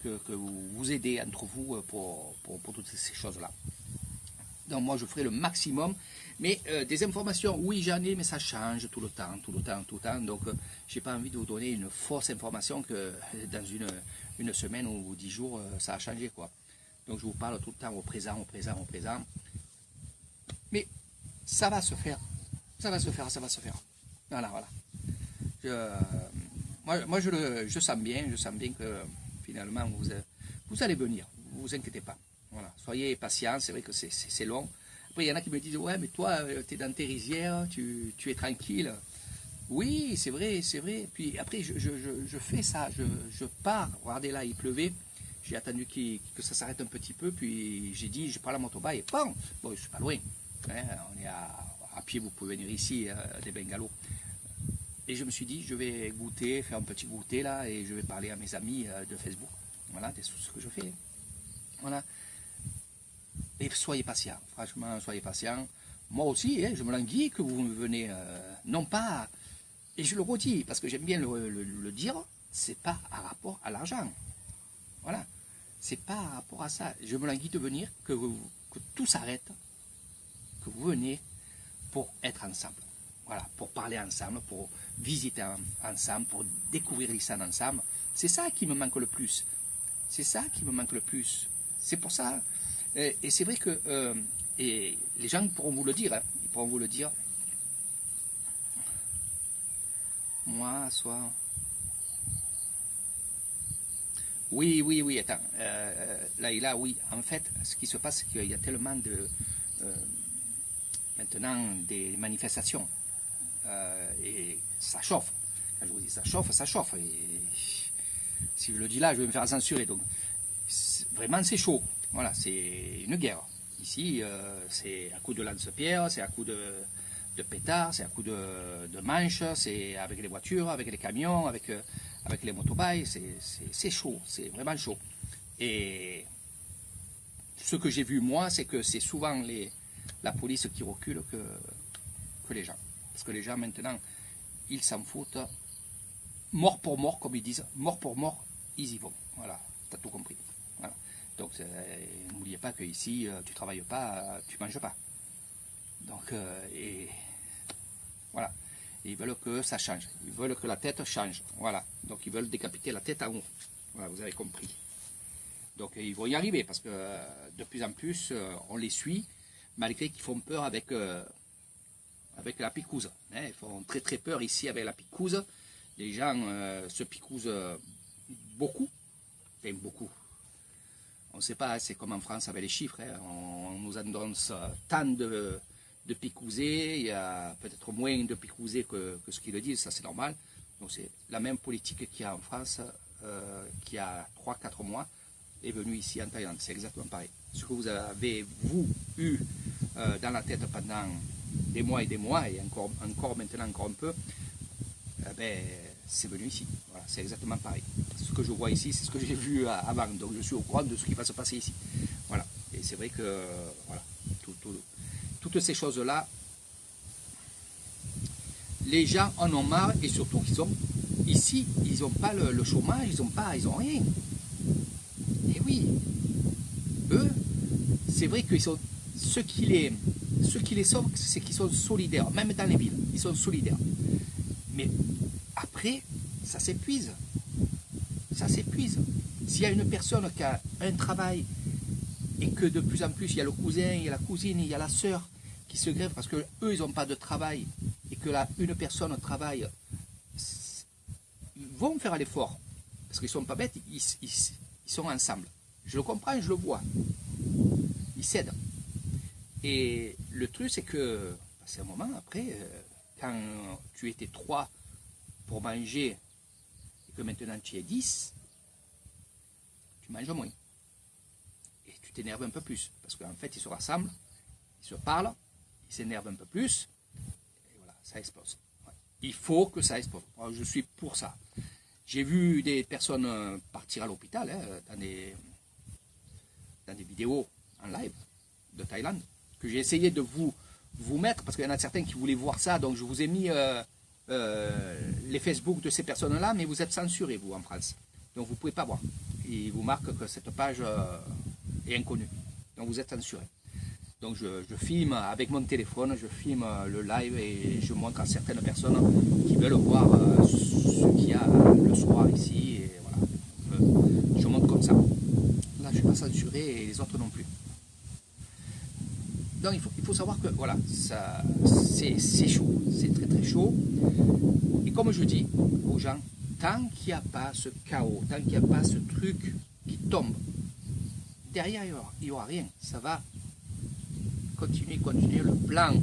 S1: que vous vous aidez entre vous pour toutes ces choses-là. Donc, moi, je ferai le maximum. Mais des informations, oui, j'en ai, mais ça change tout le temps. Donc, je n'ai pas envie de vous donner une fausse information que dans une semaine ou 10 jours, ça a changé, quoi. Donc, je vous parle tout le temps au présent. Mais ça va se faire. Ça va se faire. Voilà. Moi, je sens bien que finalement, vous allez venir. Ne vous inquiétez pas. Voilà. Soyez patients, c'est vrai que c'est long. Après, il y en a qui me disent, ouais, mais toi, tu es dans tes rizières, tu es tranquille. Oui, c'est vrai. Puis après, je fais ça, je pars. Regardez là, il pleuvait. J'ai attendu que ça s'arrête un petit peu, puis j'ai dit, je prends la motorbike et bon, je ne suis pas loin. Hein, on est à pied, vous pouvez venir ici, des bungalows. Et je me suis dit, je vais goûter, faire un petit goûter là, et je vais parler à mes amis de Facebook. Voilà, c'est ce que je fais. Voilà. Et soyez patients, franchement, soyez patients. Moi aussi, hein, je me languis que vous venez, non pas, et je le redis, parce que j'aime bien le dire, c'est pas à rapport à l'argent. Voilà. C'est pas à rapport à ça. Je me languis de venir, que tout s'arrête, que vous venez pour être ensemble. Voilà, pour parler ensemble, pour visiter ensemble, pour découvrir l'Islande ensemble. C'est ça qui me manque le plus. C'est ça qui me manque le plus. C'est pour ça. Et c'est vrai que et les gens pourront vous le dire. Hein, ils pourront vous le dire. Moi, soit. Oui, attends. Là, oui. En fait, ce qui se passe, c'est qu'il y a tellement de. Maintenant, des manifestations. Et ça chauffe. Quand je vous dis ça chauffe. Et si je le dis là, je vais me faire censurer. Donc, vraiment, c'est chaud. Voilà, c'est une guerre. Ici, c'est à coup de lance-pierre, c'est à coup de pétards, c'est à coup de manches, c'est avec les voitures, avec les camions, avec les motorbikes. C'est chaud, c'est vraiment chaud. Et ce que j'ai vu, moi, c'est que c'est souvent la police qui recule que les gens. Parce que les gens, maintenant, ils s'en foutent. Mort pour mort, comme ils disent. Mort pour mort, ils y vont. Voilà, tu as tout compris. Voilà. Donc, n'oubliez pas qu'ici, tu ne travailles pas, tu ne manges pas. Donc, et voilà. Et ils veulent que ça change. Ils veulent que la tête change. Voilà. Donc, ils veulent décapiter la tête en haut. Voilà, vous avez compris. Donc, ils vont y arriver parce que de plus en plus, on les suit, malgré qu'ils font peur avec la picouse. Hein. Ils font très très peur ici avec la picouse. Les gens se picousent beaucoup. Enfin, beaucoup. On ne sait pas, c'est comme en France avec les chiffres. Hein. On nous annonce tant de picousés. Il y a peut-être moins de picousés que ce qu'ils le disent. Ça, c'est normal. Donc, c'est la même politique qu'il y a en France, qui a 3-4 mois, est venue ici en Thaïlande. C'est exactement pareil. Ce que vous avez, vous, eu dans la tête pendant des mois, et encore maintenant, encore un peu, c'est venu ici. Voilà, c'est exactement pareil. Ce que je vois ici, c'est ce que j'ai vu avant. Donc je suis au courant de ce qui va se passer ici. Voilà. Et c'est vrai que voilà, toutes ces choses-là, les gens en ont marre, et surtout qu'ils sont ici, ils n'ont pas le chômage, ils n'ont rien. Et oui, eux, c'est vrai qu'ils sont ce qui les sauve, c'est qu'ils sont solidaires, même dans les villes, ils sont solidaires. Mais après, ça s'épuise. Ça s'épuise. S'il y a une personne qui a un travail et que de plus en plus, il y a le cousin, il y a la cousine, il y a la sœur qui se grèvent parce qu'eux, ils n'ont pas de travail et que là, une personne travaille, ils vont faire l'effort. Parce qu'ils ne sont pas bêtes, ils sont ensemble. Je le comprends, je le vois. Ils cèdent. Et le truc, c'est que, c'est un moment après, quand tu étais 3 pour manger, et que maintenant tu es 10, tu manges moins. Et tu t'énerves un peu plus. Parce qu'en fait, ils se rassemblent, ils se parlent, ils s'énervent un peu plus, et voilà, ça explose. Ouais. Il faut que ça explose. Moi, je suis pour ça. J'ai vu des personnes partir à l'hôpital, hein, dans des vidéos en live de Thaïlande, que j'ai essayé de vous mettre, parce qu'il y en a certains qui voulaient voir ça, donc je vous ai mis les Facebook de ces personnes-là, mais vous êtes censurés, vous, en France. Donc vous ne pouvez pas voir. Il vous marque que cette page est inconnue. Donc vous êtes censurés. Donc je filme avec mon téléphone, je filme le live et je montre à certaines personnes qui veulent voir ce qu'il y a le soir ici. Et voilà. Je montre comme ça. Là, je ne suis pas censuré et les autres non plus. Donc il faut savoir que voilà, c'est chaud, c'est très très chaud. Et comme je dis aux gens, tant qu'il n'y a pas ce chaos, tant qu'il n'y a pas ce truc qui tombe, derrière il n'y aura rien. Ça va continuer le plan.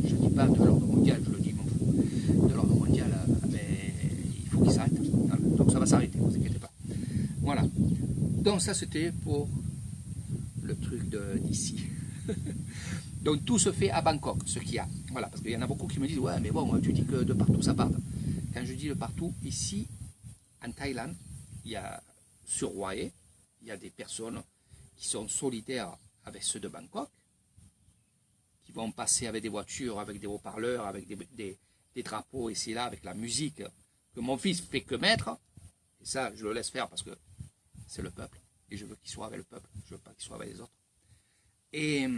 S1: Je ne dis pas de l'ordre mondial, je le dis, m'en fous. De l'ordre mondial, mais il faut qu'il s'arrête. Donc ça va s'arrêter, ne vous inquiétez pas. Voilà. Donc ça c'était pour le truc d'ici. Donc tout se fait à Bangkok, ce qu'il y a. Voilà, parce qu'il y en a beaucoup qui me disent, ouais, mais bon, tu dis que de partout ça part. Quand je dis de partout, ici, en Thaïlande, il y a sur Hue, il y a des personnes qui sont solidaires avec ceux de Bangkok, qui vont passer avec des voitures, avec des haut-parleurs, avec des drapeaux ici et là, avec la musique que mon fils fait que mettre. Et ça, je le laisse faire parce que c'est le peuple. Et je veux qu'il soit avec le peuple. Je ne veux pas qu'il soit avec les autres. Et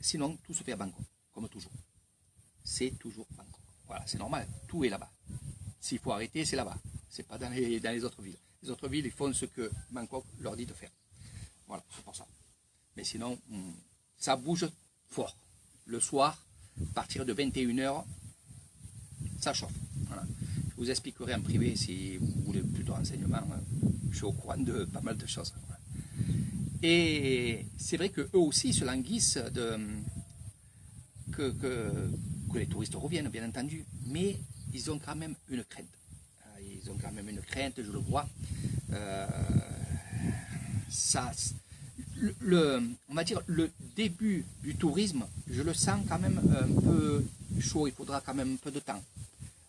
S1: sinon, tout se fait à Bangkok, comme toujours. C'est toujours Bangkok. Voilà, c'est normal. Tout est là-bas. S'il faut arrêter, c'est là-bas. C'est pas dans les autres villes. Les autres villes, ils font ce que Bangkok leur dit de faire. Voilà, c'est pour ça. Mais sinon, ça bouge fort. Le soir, à partir de 21h, ça chauffe. Voilà. Je vous expliquerai en privé si vous voulez plutôt renseignements. Je suis au courant de pas mal de choses. Voilà. Et c'est vrai qu'eux aussi se languissent que les touristes reviennent, bien entendu. Mais ils ont quand même une crainte. Ils ont quand même une crainte, je le vois. On va dire le début du tourisme, je le sens quand même un peu chaud. Il faudra quand même un peu de temps.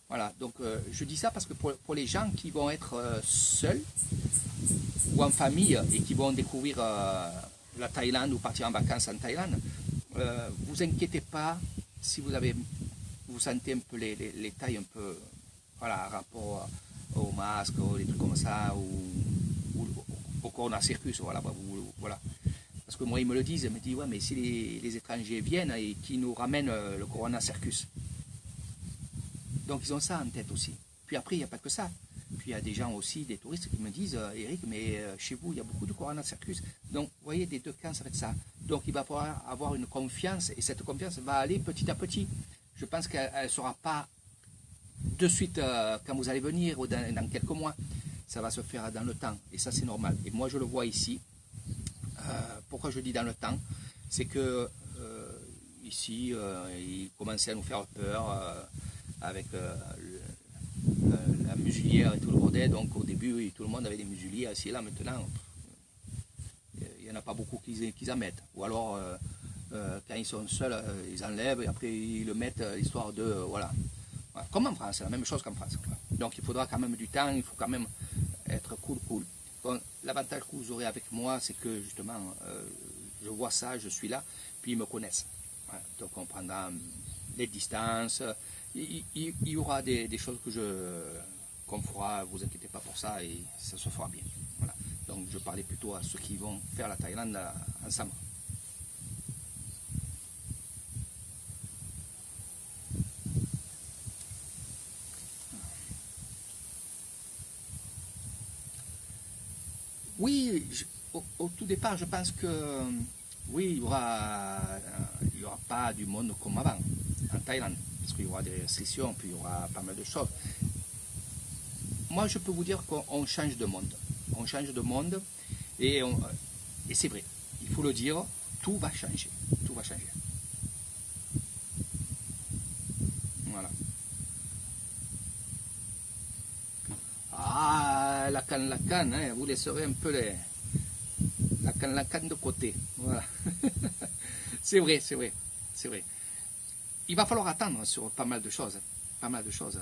S1: Voilà, donc je dis ça parce que pour les gens qui vont être seuls ou en famille et qui vont découvrir la Thaïlande ou partir en vacances en Thaïlande, vous inquiétez pas si vous sentez un peu les tailles un peu, voilà, rapport au masque, des trucs comme ça, ou au Corona Circus, voilà, voilà. Parce que moi, ils me le disent, ils me disent, ouais, mais si les étrangers viennent et qui nous ramènent le Corona Circus. Donc, ils ont ça en tête aussi. Puis après, il n'y a pas que ça. Puis il y a des gens aussi, des touristes qui me disent, Eric, mais chez vous, il y a beaucoup de Corona Circus. Donc, vous voyez, des deux camps, ça va être ça. Donc, il va falloir avoir une confiance, et cette confiance va aller petit à petit. Je pense qu'elle ne sera pas de suite quand vous allez venir ou dans quelques mois. Ça va se faire dans le temps, et ça, c'est normal. Et moi, je le vois ici. Pourquoi je dis dans le temps? C'est que ici, ils commençaient à nous faire peur avec la muselière et tout le bordel. Donc au début, oui, tout le monde avait des museliers ici et là. Maintenant, il n'y en a pas beaucoup qui en mettent. Ou alors, quand ils sont seuls, ils enlèvent et après ils le mettent histoire de... voilà. Comme en France, c'est la même chose qu'en France. Donc il faudra quand même du temps, il faut quand même être cool. Bon, l'avantage que vous aurez avec moi, c'est que justement, je vois ça, je suis là, puis ils me connaissent. Voilà. Donc on prendra les distances, il y aura des choses qu'on fera, vous inquiétez pas pour ça, et ça se fera bien. Voilà. Donc je parlais plutôt à ceux qui vont faire la Thaïlande ensemble. Oui, au tout départ, je pense que oui, il y aura pas du monde comme avant en Thaïlande, parce qu'il y aura des restrictions, puis il y aura pas mal de choses. Moi, je peux vous dire qu'on change de monde. On change de monde, et c'est vrai, il faut le dire, tout va changer. Tout va changer. Voilà. Ah, la canne, hein, vous laisserez un peu la canne de côté. Voilà. C'est vrai. Il va falloir attendre sur pas mal de choses. Pas mal de choses.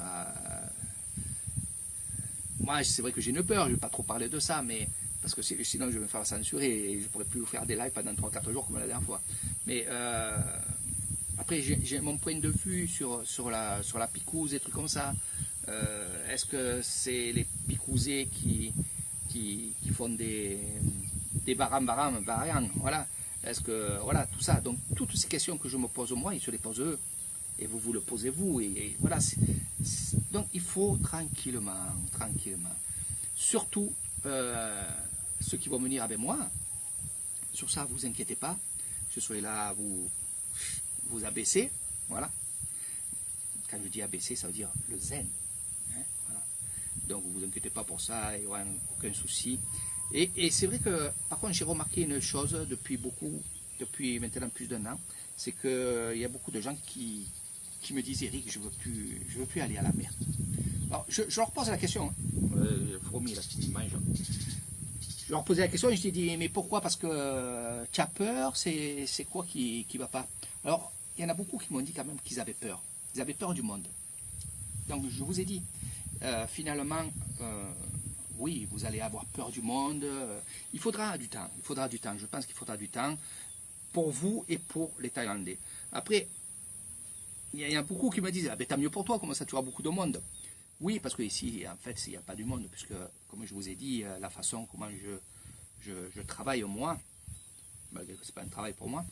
S1: Moi, c'est vrai que j'ai une peur, je ne vais pas trop parler de ça, mais parce que sinon je vais me faire censurer et je ne pourrai plus vous faire des lives pendant 3-4 jours comme la dernière fois. Mais après, j'ai mon point de vue sur la picouse et trucs comme ça. Est-ce que c'est les picousés qui font des variants, voilà. Est-ce que, voilà, tout ça. Donc, toutes ces questions que je me pose moi, ils se les posent eux. Et vous le posez vous. Et voilà. Donc, il faut tranquillement. Surtout, ceux qui vont venir avec moi, sur ça, vous inquiétez pas. Je serai là à vous abaisser. Voilà. Quand je dis abaisser, ça veut dire le zen. Hein, voilà. Donc, vous inquiétez pas pour ça, il n'y aura aucun souci. Et c'est vrai que, par contre, j'ai remarqué une chose depuis maintenant plus d'1 an, c'est qu'il y a beaucoup de gens qui me disent, Eric, je veux plus aller à la mer. Alors, je leur pose la question, fourmi là, qui mange. je leur posais la question et je dis, mais pourquoi? Parce que tu as peur, c'est quoi qui va pas? Alors, il y en a beaucoup qui m'ont dit quand même qu'ils avaient peur. Ils avaient peur du monde. Donc, je vous ai dit, finalement, oui, vous allez avoir peur du monde. Il faudra du temps. Il faudra du temps. Je pense qu'il faudra du temps pour vous et pour les Thaïlandais. Après, il y en a beaucoup qui me disent, ah ben tant mieux pour toi, comment ça tu auras beaucoup de monde? Oui, parce que ici, en fait, il n'y a pas du monde, puisque, comme je vous ai dit, la façon comment je travaille moi, malgré que ce n'est pas un travail pour moi,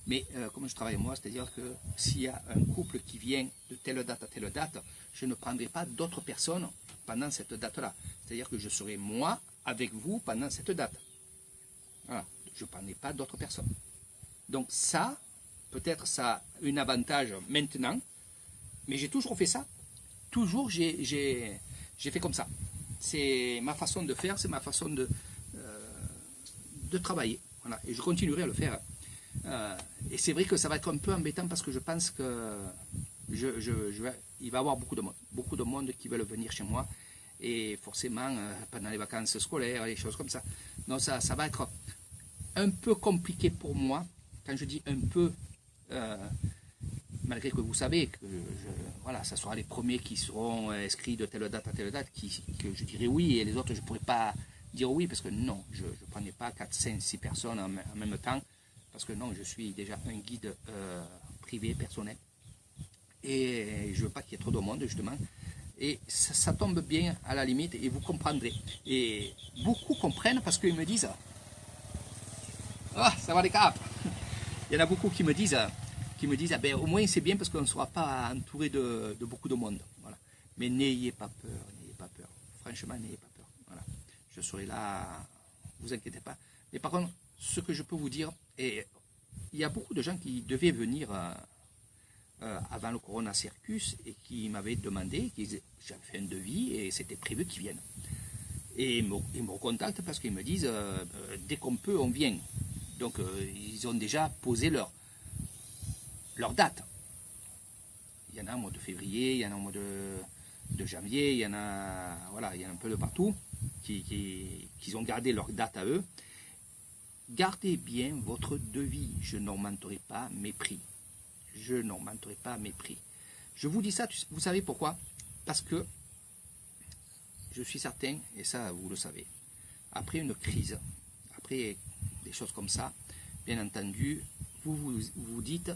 S1: mais comment je travaille moi, c'est-à-dire que s'il y a un couple qui vient de telle date à telle date, je ne prendrai pas d'autres personnes pendant cette date-là. C'est-à-dire que je serai moi avec vous pendant cette date. Voilà, je ne prendrai pas d'autres personnes. Donc ça, peut-être ça a un avantage maintenant, mais j'ai toujours fait ça. Toujours j'ai fait comme ça. C'est ma façon de faire, c'est ma façon de travailler. Voilà. Et je continuerai à le faire. Et c'est vrai que ça va être un peu embêtant parce que je pense que il va y avoir beaucoup de monde qui veulent venir chez moi. Et forcément, pendant les vacances scolaires, les choses comme ça. Donc ça va être un peu compliqué pour moi. Quand je dis un peu, malgré que vous savez que voilà, ça sera les premiers qui seront inscrits de telle date à telle date que je dirai oui, et les autres je ne pourrai pas dire oui, parce que non, je ne prenais pas 4, 5, 6 personnes en même temps, parce que non, je suis déjà un guide privé, personnel, et je ne veux pas qu'il y ait trop de monde, justement, et ça tombe bien à la limite, et vous comprendrez. Et beaucoup comprennent parce qu'ils me disent « Ah, ça va les capes !» Il y en a beaucoup qui me disent ah ben, au moins c'est bien parce qu'on ne sera pas entouré de beaucoup de monde. Voilà. Mais n'ayez pas peur, n'ayez pas peur. Franchement, n'ayez pas peur. Voilà. Je serai là, ne vous inquiétez pas. Mais par contre, ce que je peux vous dire, et il y a beaucoup de gens qui devaient venir avant le Corona Circus et qui m'avaient demandé, j'avais fait un devis et c'était prévu qu'ils viennent. Et ils me recontactent parce qu'ils me disent dès qu'on peut, on vient. Donc ils ont déjà posé leur date. Il y en a au mois de février, il y en a au mois de janvier, il y en a, voilà, il y en a un peu de partout qui ont gardé leur date à eux. Gardez bien votre devis. Je n'augmenterai pas mes prix. Je n'augmenterai pas mes prix. Je vous dis ça, vous savez pourquoi? Parce que je suis certain, et ça vous le savez, après une crise, après des choses comme ça, bien entendu, vous dites,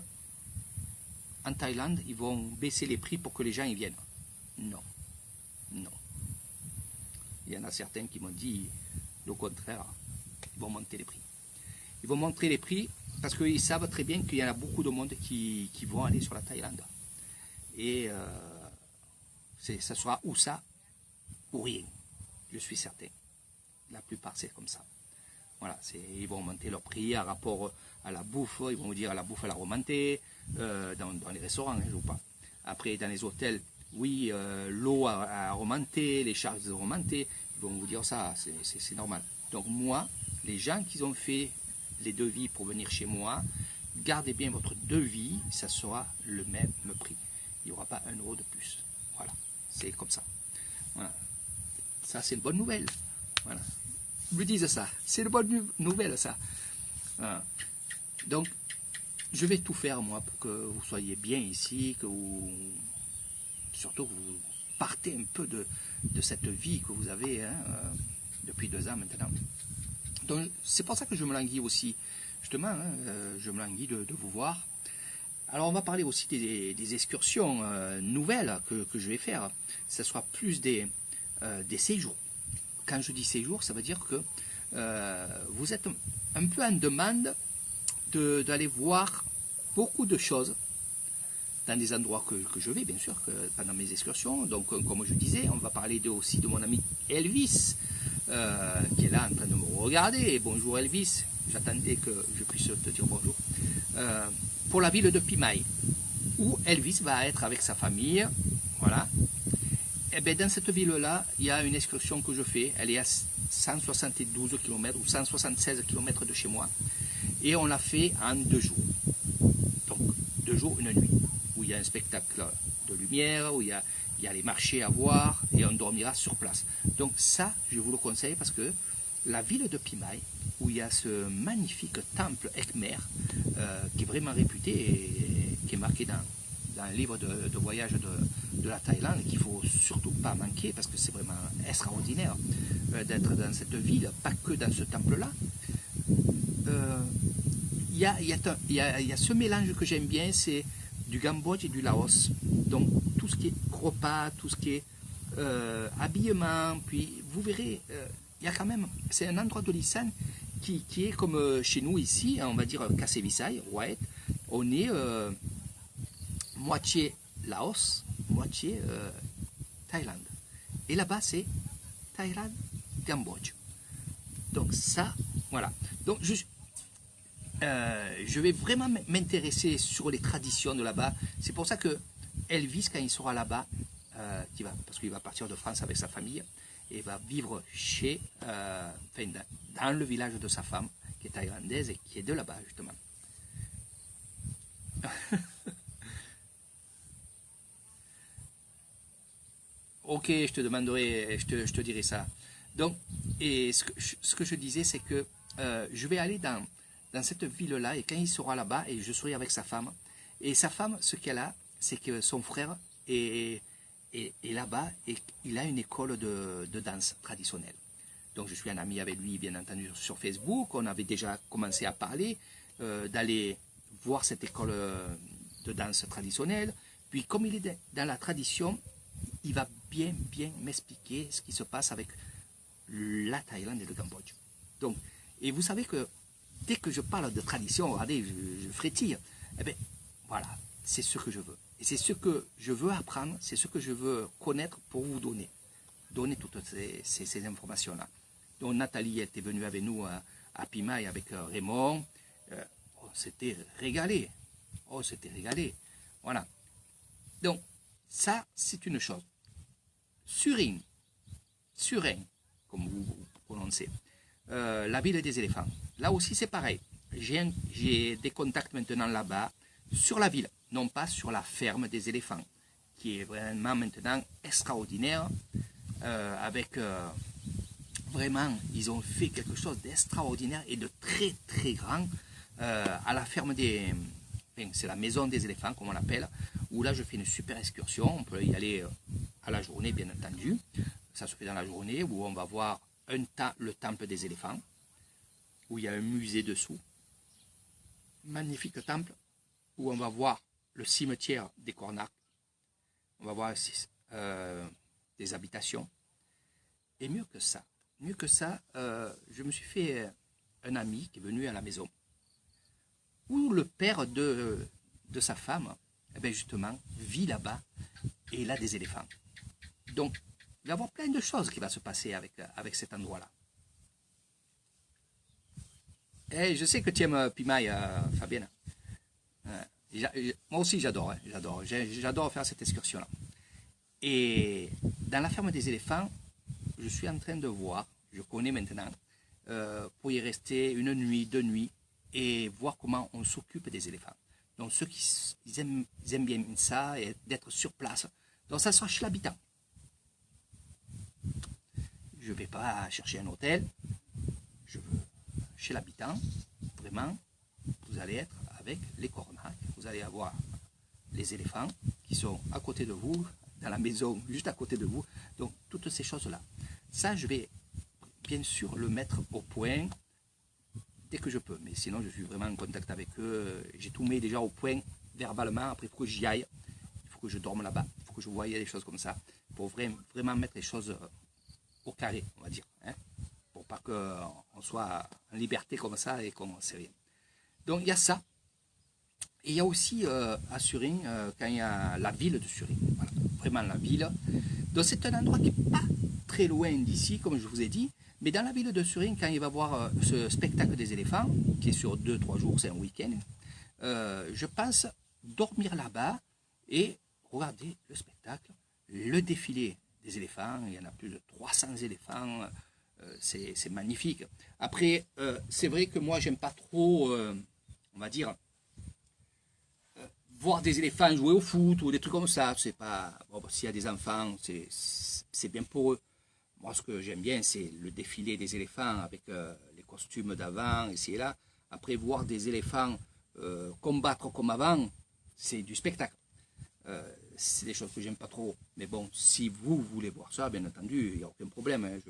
S1: en Thaïlande, ils vont baisser les prix pour que les gens y viennent. Non, non. Il y en a certains qui m'ont dit le contraire, ils vont monter les prix. Ils vont monter les prix parce qu'ils savent très bien qu'il y en a beaucoup de monde qui vont aller sur la Thaïlande. Et ça sera ou ça, ou rien. Je suis certain. La plupart, c'est comme ça. Voilà, ils vont monter leur prix à rapport à la bouffe. Ils vont vous dire la bouffe, elle a remonté. Dans les restaurants, hein, je vous parle. Après, dans les hôtels, oui, l'eau a remonté, les charges ont remonté. Ils vont vous dire ça, c'est normal. Donc moi, les gens qui ont fait les devis pour venir chez moi, gardez bien votre devis, ça sera le même prix. Il n'y aura pas 1 euro de plus. Voilà, c'est comme ça. Voilà. Ça, c'est une bonne nouvelle. Voilà. Ils me disent ça. C'est une bonne nouvelle, ça. Voilà. Donc, je vais tout faire, moi, pour que vous soyez bien ici, que vous... Surtout que vous partez un peu de cette vie que vous avez hein, depuis 2 ans maintenant. Donc, c'est pour ça que je me languis aussi. Justement, hein, je me languis de vous voir. Alors, on va parler aussi des excursions nouvelles que je vais faire. Ce sera plus des séjours. Quand je dis séjour, ça veut dire que vous êtes un peu en demande d'aller voir beaucoup de choses dans des endroits que je vais, bien sûr, pendant mes excursions. Donc, comme je disais, on va parler aussi de mon ami Elvis, qui est là en train de me regarder. Et bonjour Elvis, j'attendais que je puisse te dire bonjour. Pour la ville de Pimai, où Elvis va être avec sa famille. Voilà. Et bien, dans cette ville-là, il y a une excursion que je fais. Elle est à 172 km ou 176 km de chez moi. Et on l'a fait en 2 jours. Donc, 2 jours, 1 nuit. Où il y a un spectacle de lumière, où il y a les marchés à voir, et on dormira sur place. Donc ça, je vous le conseille parce que la ville de Phimai, où il y a ce magnifique temple Khmer, qui est vraiment réputé et qui est marqué dans un livre de voyage de la Thaïlande, qu'il ne faut surtout pas manquer, parce que c'est vraiment extraordinaire d'être dans cette ville, pas que dans ce temple-là. Il y a ce mélange que j'aime bien, c'est du Cambodge et du Laos. Donc tout ce qui est repas, tout ce qui est habillement, puis vous verrez, il y a quand même, c'est un endroit de l'Isan qui est comme chez nous ici, on va dire Kassé Visay, ouais, on est moitié Laos, moitié Thaïlande. Et là-bas c'est Thaïlande, Cambodge. Donc ça, voilà. Donc je vais vraiment m'intéresser sur les traditions de là-bas. C'est pour ça que Elvis, quand il sera là-bas, parce qu'il va partir de France avec sa famille, et va vivre dans le village de sa femme, qui est thaïlandaise et qui est de là-bas, justement. Ok, je te demanderai, je te dirai ça. Donc, et ce que je disais, c'est que je vais aller dans cette ville-là, et quand il sera là-bas, et je serai avec sa femme, et sa femme, ce qu'elle a, c'est que son frère est là-bas, et il a une école de danse traditionnelle. Donc je suis un ami avec lui, bien entendu, sur Facebook. On avait déjà commencé à parler, d'aller voir cette école de danse traditionnelle. Puis comme il est dans la tradition, il va bien m'expliquer ce qui se passe avec la Thaïlande et le Cambodge. Donc, et vous savez que dès que je parle de tradition, regardez, je frétille. Eh bien, voilà, c'est ce que je veux. Et c'est ce que je veux apprendre, c'est ce que je veux connaître pour vous donner. Donner toutes ces informations-là. Donc Nathalie était venue avec nous à Phimai avec Raymond. On s'était régalé. Oh, c'était régalé. Voilà. Donc, ça, c'est une chose. Surin, comme vous prononcez, la ville des éléphants. Là aussi, c'est pareil. J'ai des contacts maintenant là-bas, sur la ville, non pas sur la ferme des éléphants, qui est vraiment maintenant extraordinaire, avec vraiment, ils ont fait quelque chose d'extraordinaire et de très grand à la ferme des... Enfin, c'est la maison des éléphants, comme on l'appelle, où là, je fais une super excursion. On peut y aller à la journée, bien entendu. Ça se fait dans la journée, où on va voir le temple des éléphants, où il y a un musée dessous. Magnifique temple, où on va voir le cimetière des Cornacs. On va voir des habitations. Et mieux que ça, je me suis fait un ami qui est venu à la maison, où le père de sa femme, eh bien justement, vit là-bas et il a des éléphants. Donc, il va y avoir plein de choses qui vont se passer avec cet endroit-là. Et je sais que tu aimes Phimai, Fabienne. Moi aussi, j'adore. J'adore faire cette excursion-là. Et dans la ferme des éléphants, je suis en train de voir, je connais maintenant, pour y rester une nuit, 2 nuits, et voir comment on s'occupe des éléphants. Donc ceux qui aiment bien ça, et d'être sur place. Donc ça sera chez l'habitant. Je ne vais pas chercher un hôtel, je veux chez l'habitant, vraiment, vous allez être avec les Cornacs, vous allez avoir les éléphants qui sont à côté de vous, dans la maison, juste à côté de vous. Donc toutes ces choses-là. Ça, je vais bien sûr le mettre au point dès que je peux. Mais sinon, je suis vraiment en contact avec eux. J'ai tout mis déjà au point verbalement. Après, il faut que j'y aille. Il faut que je dorme là-bas. Il faut que je voie des choses comme ça. Pour vraiment mettre les choses au carré, on va dire. Hein, pour pas qu'on soit en liberté comme ça et qu'on ne sait rien. Donc, il y a ça. Et il y a aussi à Surin, quand il y a la ville de Surin. Voilà, vraiment la ville. Donc, c'est un endroit qui n'est pas très loin d'ici, comme je vous ai dit. Mais dans la ville de Surin, quand il va voir ce spectacle des éléphants, qui est sur 2-3 jours, c'est un week-end, je pense dormir là-bas et regarder le spectacle, le défilé des éléphants. Il y en a plus de 300 éléphants, c'est magnifique. Après, c'est vrai que moi, j'aime pas trop, on va dire, voir des éléphants jouer au foot ou des trucs comme ça. C'est pas, bon, s'il y a des enfants, c'est bien pour eux. Moi, ce que j'aime bien, c'est le défilé des éléphants avec les costumes d'avant, ici et là. Après, voir des éléphants combattre comme avant, c'est du spectacle. C'est des choses que j'aime pas trop. Mais bon, si vous voulez voir ça, bien entendu, il n'y a aucun problème. Hein.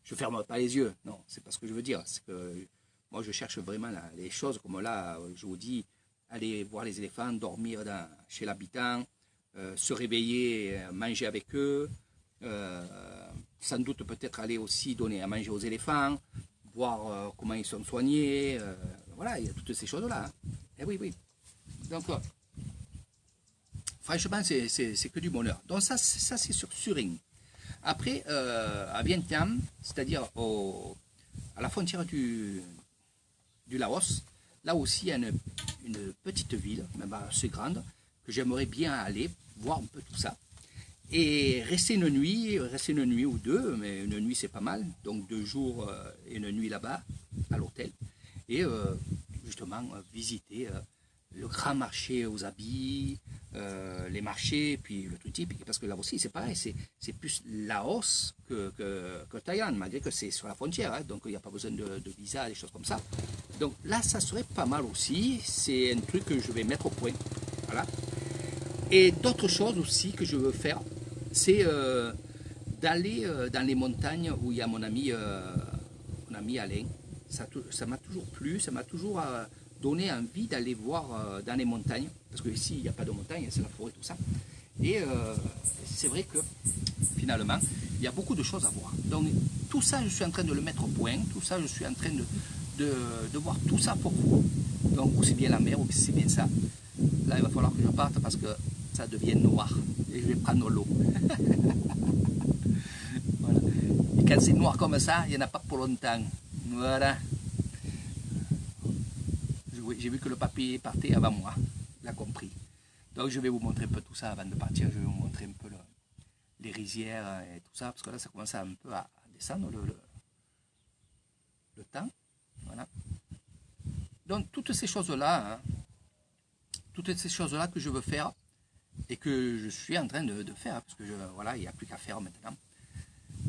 S1: Je ferme pas les yeux. Non, c'est pas ce que je veux dire. C'est que moi, je cherche vraiment les choses comme là, je vous dis, aller voir les éléphants, dormir chez l'habitant, se réveiller, manger avec eux, sans doute peut-être aller aussi donner à manger aux éléphants, voir comment ils sont soignés. Voilà, il y a toutes ces choses-là. Hein. Et oui, oui. Donc, franchement, c'est que du bonheur. Donc ça c'est sur Suring. Après, à Vientiane, c'est-à-dire à la frontière du Laos, là aussi il y a une petite ville, même assez grande, que j'aimerais bien aller voir un peu tout ça. Et rester une nuit ou deux, mais une nuit c'est pas mal, donc 2 jours et une nuit là-bas, à l'hôtel, et justement visiter le grand marché aux habits, les marchés, puis le truc typique, parce que là aussi c'est pareil, c'est plus Laos que Thaïlande, malgré que c'est sur la frontière, hein, donc il n'y a pas besoin de visa, des choses comme ça. Donc là ça serait pas mal aussi, c'est un truc que je vais mettre au point, voilà. Et d'autres choses aussi que je veux faire, c'est d'aller dans les montagnes où il y a mon ami Alain. Ça m'a toujours plu, ça m'a toujours donné envie d'aller voir dans les montagnes, parce que ici il n'y a pas de montagne, c'est la forêt, tout ça. Et c'est vrai que finalement, il y a beaucoup de choses à voir. Donc tout ça, je suis en train de le mettre au point, tout ça, je suis en train de voir tout ça pour vous. Donc aussi bien la mer, aussi bien ça. Là, il va falloir que je parte parce que ça devient noir et je vais prendre l'eau. Voilà. Et quand c'est noir comme ça, il n'y en a pas pour longtemps. Voilà. J'ai vu que le papier partait avant moi, il a compris. Donc je vais vous montrer un peu tout ça avant de partir. Je vais vous montrer un peu les rizières et tout ça, parce que là ça commence un peu à descendre le temps. Voilà. Donc toutes ces choses-là, hein, toutes ces choses-là que je veux faire et que je suis en train de faire, parce que voilà, il n'y a plus qu'à faire maintenant.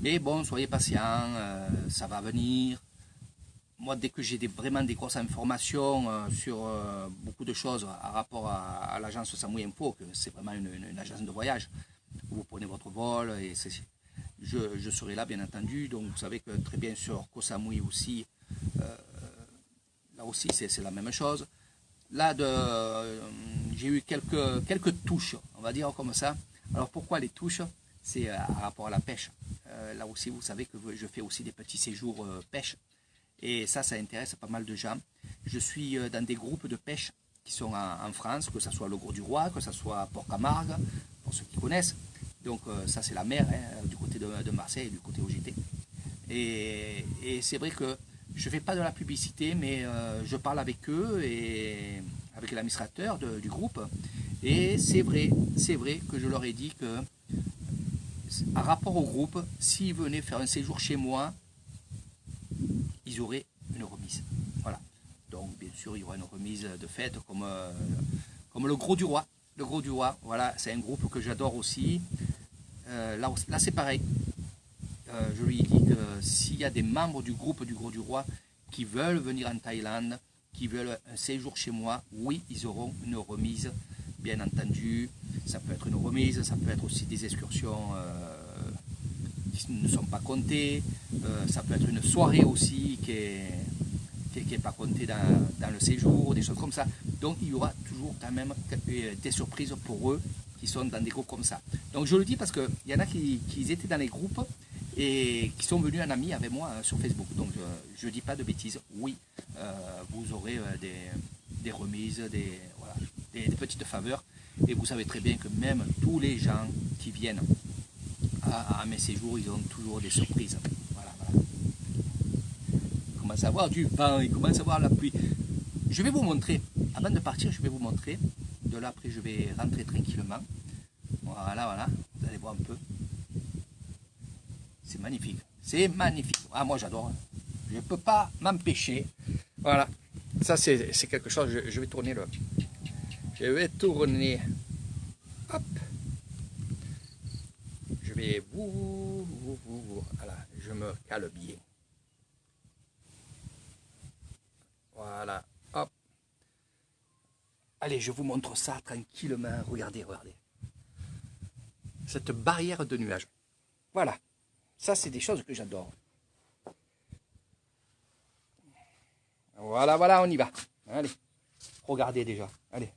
S1: Mais bon, soyez patients, ça va venir. Moi, dès que j'ai vraiment des grosses informations sur beaucoup de choses à rapport à l'agence Samui Info, que c'est vraiment une agence de voyage, où vous prenez votre vol, et je serai là bien entendu. Donc vous savez que très bien sur Koh Samui aussi, là aussi c'est la même chose. Là, j'ai eu quelques touches, on va dire comme ça. Alors pourquoi les touches? C'est à rapport à la pêche. Là aussi, vous savez que je fais aussi des petits séjours pêche. Et ça intéresse pas mal de gens. Je suis dans des groupes de pêche qui sont en France, que ce soit le Gros du Roi, que ce soit Port-Camargue, pour ceux qui connaissent. Donc ça c'est la mer, hein, du côté de Marseille, du côté OGT. Et c'est vrai que je ne fais pas de la publicité, mais je parle avec eux et avec l'administrateur du groupe. Et c'est vrai que je leur ai dit que, à rapport au groupe, s'ils venaient faire un séjour chez moi, ils auraient une remise. Voilà. Donc bien sûr, il y aura une remise de fête comme le Gros du Roi. Le Gros du Roi, voilà, c'est un groupe que j'adore aussi. Là c'est pareil. Je lui ai dit que s'il y a des membres du groupe du Gros du Roi qui veulent venir en Thaïlande, qui veulent un séjour chez moi, oui, ils auront une remise, bien entendu. Ça peut être une remise, ça peut être aussi des excursions qui ne sont pas comptées. Ça peut être une soirée aussi qui n'est pas comptée dans le séjour, des choses comme ça. Donc il y aura toujours quand même des surprises pour eux qui sont dans des groupes comme ça. Donc je le dis parce qu'il y en a qui étaient dans les groupes et qui sont venus en ami avec moi sur Facebook. Donc je ne dis pas de bêtises. Oui, vous aurez des remises, voilà, des petites faveurs. Et vous savez très bien que même tous les gens qui viennent à mes séjours, ils ont toujours des surprises. Voilà. Il commence à avoir du vent, il commence à avoir la pluie. Je vais vous montrer, avant de partir, je vais vous montrer. De là, après, je vais rentrer tranquillement. Voilà, vous allez voir un peu. C'est magnifique, c'est magnifique. Ah, moi j'adore, je ne peux pas m'empêcher. Voilà, ça c'est quelque chose, je vais tourner le... Je vais tourner, hop. Je Mais voilà, je me cale bien. Voilà, hop. Allez, je vous montre ça tranquillement. Regardez, regardez. Cette barrière de nuages. Voilà, ça c'est des choses que j'adore. Voilà, voilà, on y va. Allez, regardez déjà. Allez,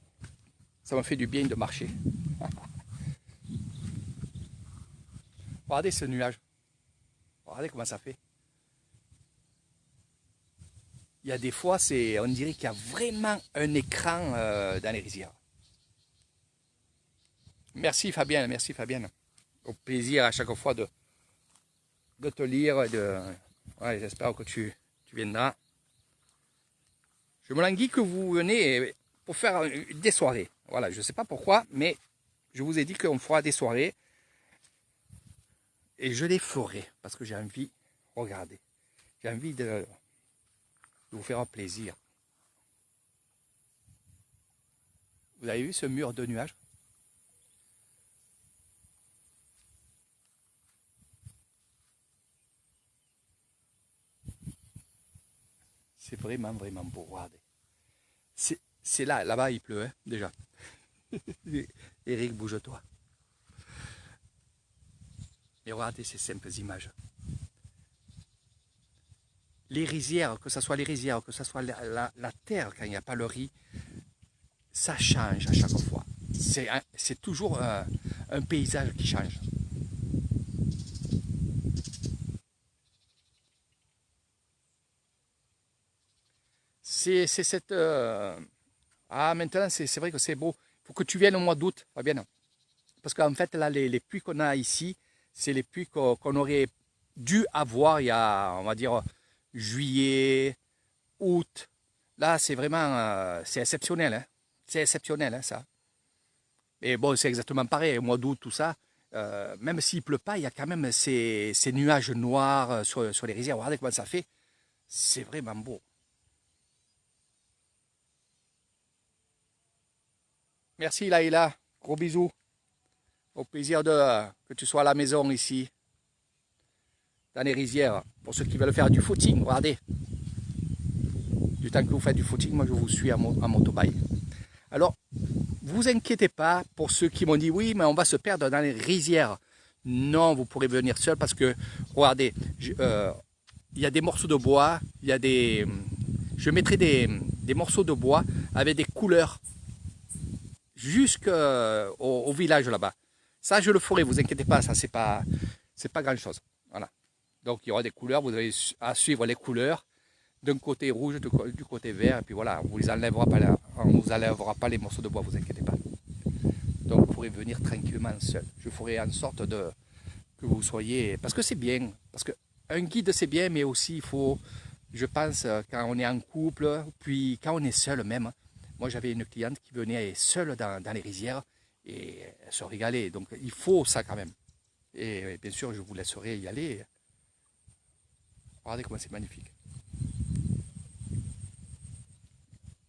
S1: ça me fait du bien de marcher. Regardez ce nuage. Regardez comment ça fait. Il y a des fois, on dirait qu'il y a vraiment un écran dans les rizières. Merci Fabienne, merci Fabienne. Au plaisir à chaque fois de te lire. Ouais, j'espère que tu viendras. Je me languis que vous venez pour faire des soirées. Voilà, je ne sais pas pourquoi, mais je vous ai dit qu'on fera des soirées. Et je les ferai parce que j'ai envie, regardez, j'ai envie de vous faire un plaisir. Vous avez vu ce mur de nuages? C'est vraiment, vraiment beau, regardez. C'est là-bas il pleut, hein, déjà. Eric, bouge-toi. Et regardez ces simples images. Les rizières, que ce soit les rizières, que ce soit la terre quand il n'y a pas le riz, ça change à chaque fois. C'est toujours un paysage qui change. C'est cette... Ah, maintenant, c'est vrai que c'est beau. Il faut que tu viennes au mois d'août, Fabienne. Parce qu'en fait, là, les pluies qu'on a ici, c'est les pluies qu'on aurait dû avoir il y a, on va dire, juillet, août. Là, c'est vraiment... c'est exceptionnel, hein. C'est exceptionnel, hein, ça. Et bon, c'est exactement pareil, au mois d'août, tout ça. Même s'il ne pleut pas, il y a quand même ces nuages noirs sur les rizières. Regardez comment ça fait. C'est vraiment beau. Merci Laïla, gros bisous. Au plaisir que tu sois à la maison ici, dans les rizières. Pour ceux qui veulent faire du footing, regardez. Du temps que vous faites du footing, moi je vous suis en motobike. Alors, vous inquiétez pas pour ceux qui m'ont dit oui, mais on va se perdre dans les rizières. Non, vous pourrez venir seul parce que, regardez, il y a des morceaux de bois, je mettrai des morceaux de bois avec des couleurs jusqu'au village là-bas. Ça, je le ferai, vous inquiétez pas, ça c'est pas grand chose. Voilà. Donc il y aura des couleurs, vous avez à suivre les couleurs, d'un côté rouge, du côté vert, et puis voilà, on ne vous enlèvera pas les morceaux de bois, vous inquiétez pas. Donc vous pourrez venir tranquillement seul. Je ferai en sorte que vous soyez, parce que c'est bien, parce qu'un guide c'est bien, mais aussi il faut, je pense, quand on est en couple, puis quand on est seul même. Moi j'avais une cliente qui venait seule dans les rizières, et elle se régalait, donc il faut ça quand même. Et bien sûr, je vous laisserai y aller. Regardez comment c'est magnifique.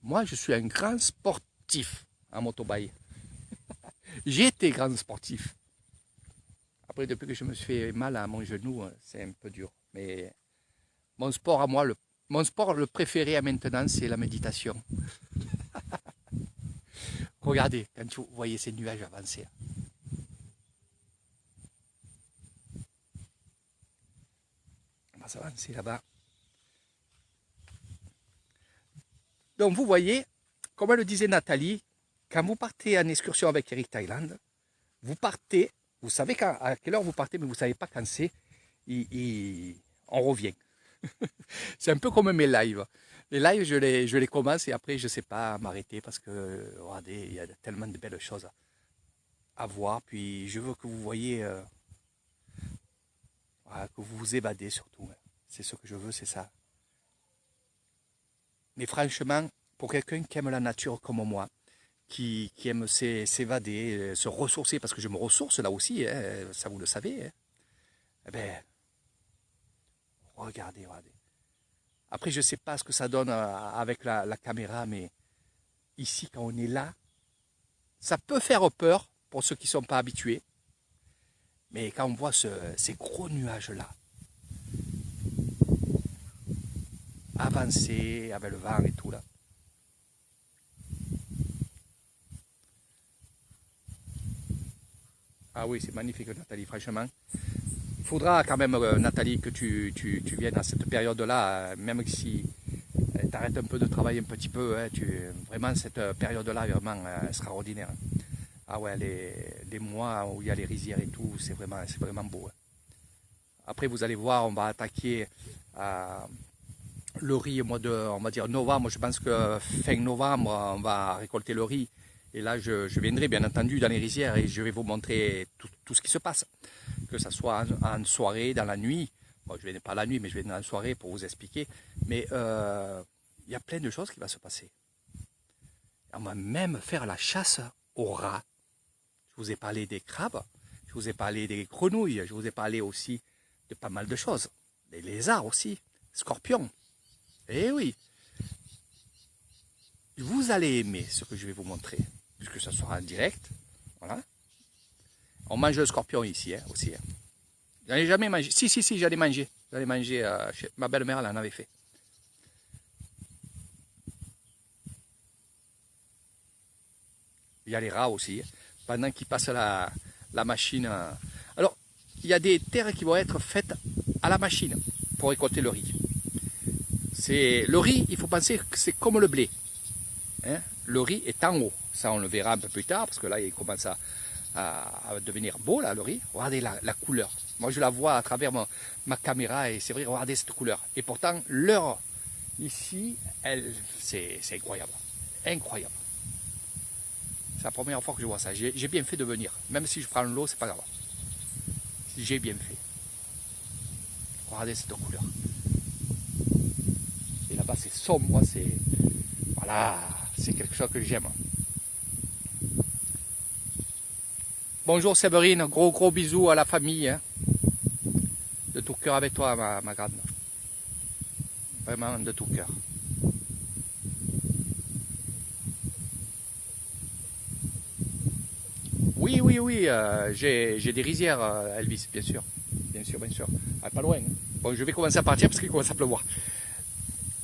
S1: Moi, je suis un grand sportif en motobike. J'ai été grand sportif. Après, depuis que je me suis fait mal à mon genou, c'est un peu dur. Mais mon sport à moi, mon sport le préféré à maintenant, c'est la méditation. Regardez, quand vous voyez ces nuages avancer. On va s'avancer là-bas. Donc vous voyez, comme le disait Nathalie, quand vous partez en excursion avec Eric Thailand, vous partez, vous savez à quelle heure vous partez, mais vous ne savez pas quand c'est, on revient. C'est un peu comme mes lives. Les lives, je les commence et après, je ne sais pas m'arrêter parce que, regardez, il y a tellement de belles choses à voir. Puis je veux que vous voyez, voilà, que vous vous évadez surtout. C'est ce que je veux, c'est ça. Mais franchement, pour quelqu'un qui aime la nature comme moi, qui aime s'évader, se ressourcer, parce que je me ressource là aussi, hein, ça vous le savez, hein, eh bien, regardez, regardez. Après, je ne sais pas ce que ça donne avec la caméra, mais ici, quand on est là, ça peut faire peur pour ceux qui ne sont pas habitués. Mais quand on voit ces gros nuages-là, avancer avec le vent et tout là. Ah oui, c'est magnifique Nathalie, franchement. Il faudra quand même, Nathalie, que tu viennes à cette période-là, même si tu arrêtes un peu de travailler un petit peu, hein, vraiment cette période-là est vraiment extraordinaire. Ah ouais, les mois où il y a les rizières et tout, c'est vraiment beau. Hein. Après, vous allez voir, on va attaquer le riz au mois de, on va dire novembre. Je pense que fin novembre, on va récolter le riz. Et là, je viendrai bien entendu dans les rizières et je vais vous montrer tout ce qui se passe. Que ce soit en soirée, dans la nuit. Bon, je ne viens pas la nuit, mais je viens dans la soirée pour vous expliquer. Mais il y a plein de choses qui vont se passer. On va même faire la chasse aux rats. Je vous ai parlé des crabes, je vous ai parlé des grenouilles, je vous ai parlé aussi de pas mal de choses. Des lézards aussi, scorpions. Eh oui. Vous allez aimer ce que je vais vous montrer, puisque ce sera en direct. Voilà. On mange le scorpion ici hein, aussi. Hein. J'en ai jamais mangé. Si, j'allais manger. J'allais manger, ma belle-mère, elle en avait fait. Il y a les rats aussi. Hein. Pendant qu'ils passent la machine. Alors, il y a des terres qui vont être faites à la machine pour récolter le riz. Le riz, il faut penser que c'est comme le blé. Hein? Le riz est en haut. Ça, on le verra un peu plus tard, parce que là, il commence à devenir beau, là, le riz. Regardez la couleur. Moi, je la vois à travers ma caméra, et c'est vrai, regardez cette couleur. Et pourtant, l'heure, ici, c'est incroyable. Incroyable. C'est la première fois que je vois ça. J'ai bien fait de venir. Même si je prends l'eau, c'est pas grave. J'ai bien fait. Regardez cette couleur. Et là-bas, c'est sombre. Voilà. C'est quelque chose que j'aime. Bonjour Séverine. Gros bisous à la famille. Hein. De tout cœur avec toi, ma grande. Vraiment de tout cœur. Oui, j'ai des rizières, Elvis, bien sûr. Bien sûr. Ah, pas loin. Hein. Bon, je vais commencer à partir parce qu'il commence à pleuvoir.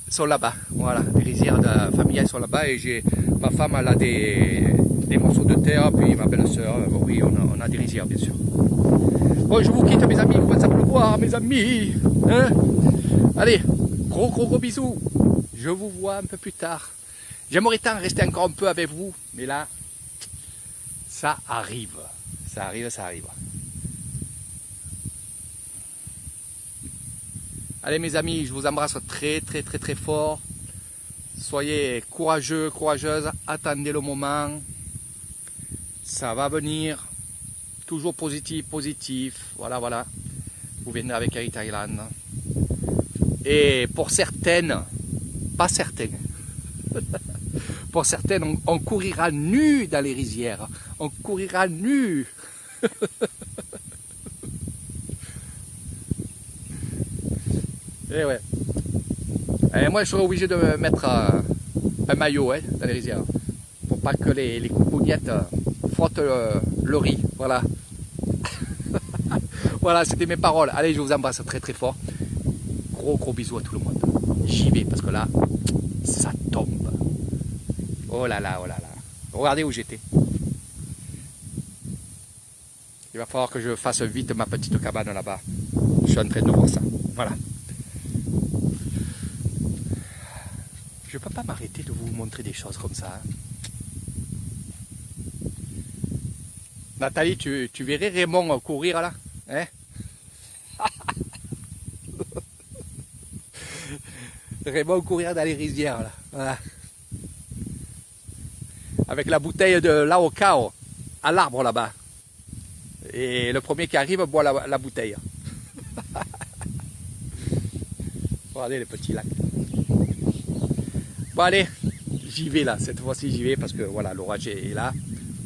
S1: Ils sont là-bas, voilà. Les rizières familiales sont là-bas et ma femme, elle a des morceaux de terre, puis ma belle-sœur, oui, on a des rizières, bien sûr. Bon, je vous quitte, mes amis, il commence à pleuvoir, mes amis. Hein? Allez, gros bisous. Je vous vois un peu plus tard. J'aimerais tant rester encore un peu avec vous, mais là, ça arrive. Ça arrive. Allez mes amis, je vous embrasse très fort. Soyez courageux, courageuses. Attendez le moment. Ça va venir. Toujours positif. Voilà. Vous viendrez avec Air Thailand. Et pour certaines, pas certaines, pour certaines, on courira nu dans les rizières. On courira nu. Et ouais. Et moi, je serais obligé de me mettre un maillot hein, dans les rizières. Pour pas que les coucougnettes frottent le riz. Voilà. Voilà, c'était mes paroles. Allez, je vous embrasse très fort. Gros bisous à tout le monde. J'y vais parce que là, ça tombe. Oh là là. Regardez où j'étais. Il va falloir que je fasse vite ma petite cabane là-bas. Je suis en train de voir ça. Voilà. Je ne peux pas m'arrêter de vous montrer des choses comme ça. Hein. Nathalie, tu verrais Raymond courir là hein? Raymond courir dans les rizières là. Voilà. Avec la bouteille de Laocao à l'arbre là-bas. Et le premier qui arrive boit la bouteille. Regardez les petits lacs. Bon allez, j'y vais là, cette fois-ci j'y vais parce que voilà, l'orage est là.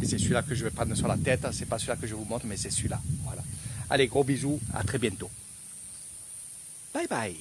S1: Et c'est celui-là que je vais prendre sur la tête, c'est pas celui-là que je vous montre, mais c'est celui-là. Voilà. Allez, gros bisous, à très bientôt. Bye bye.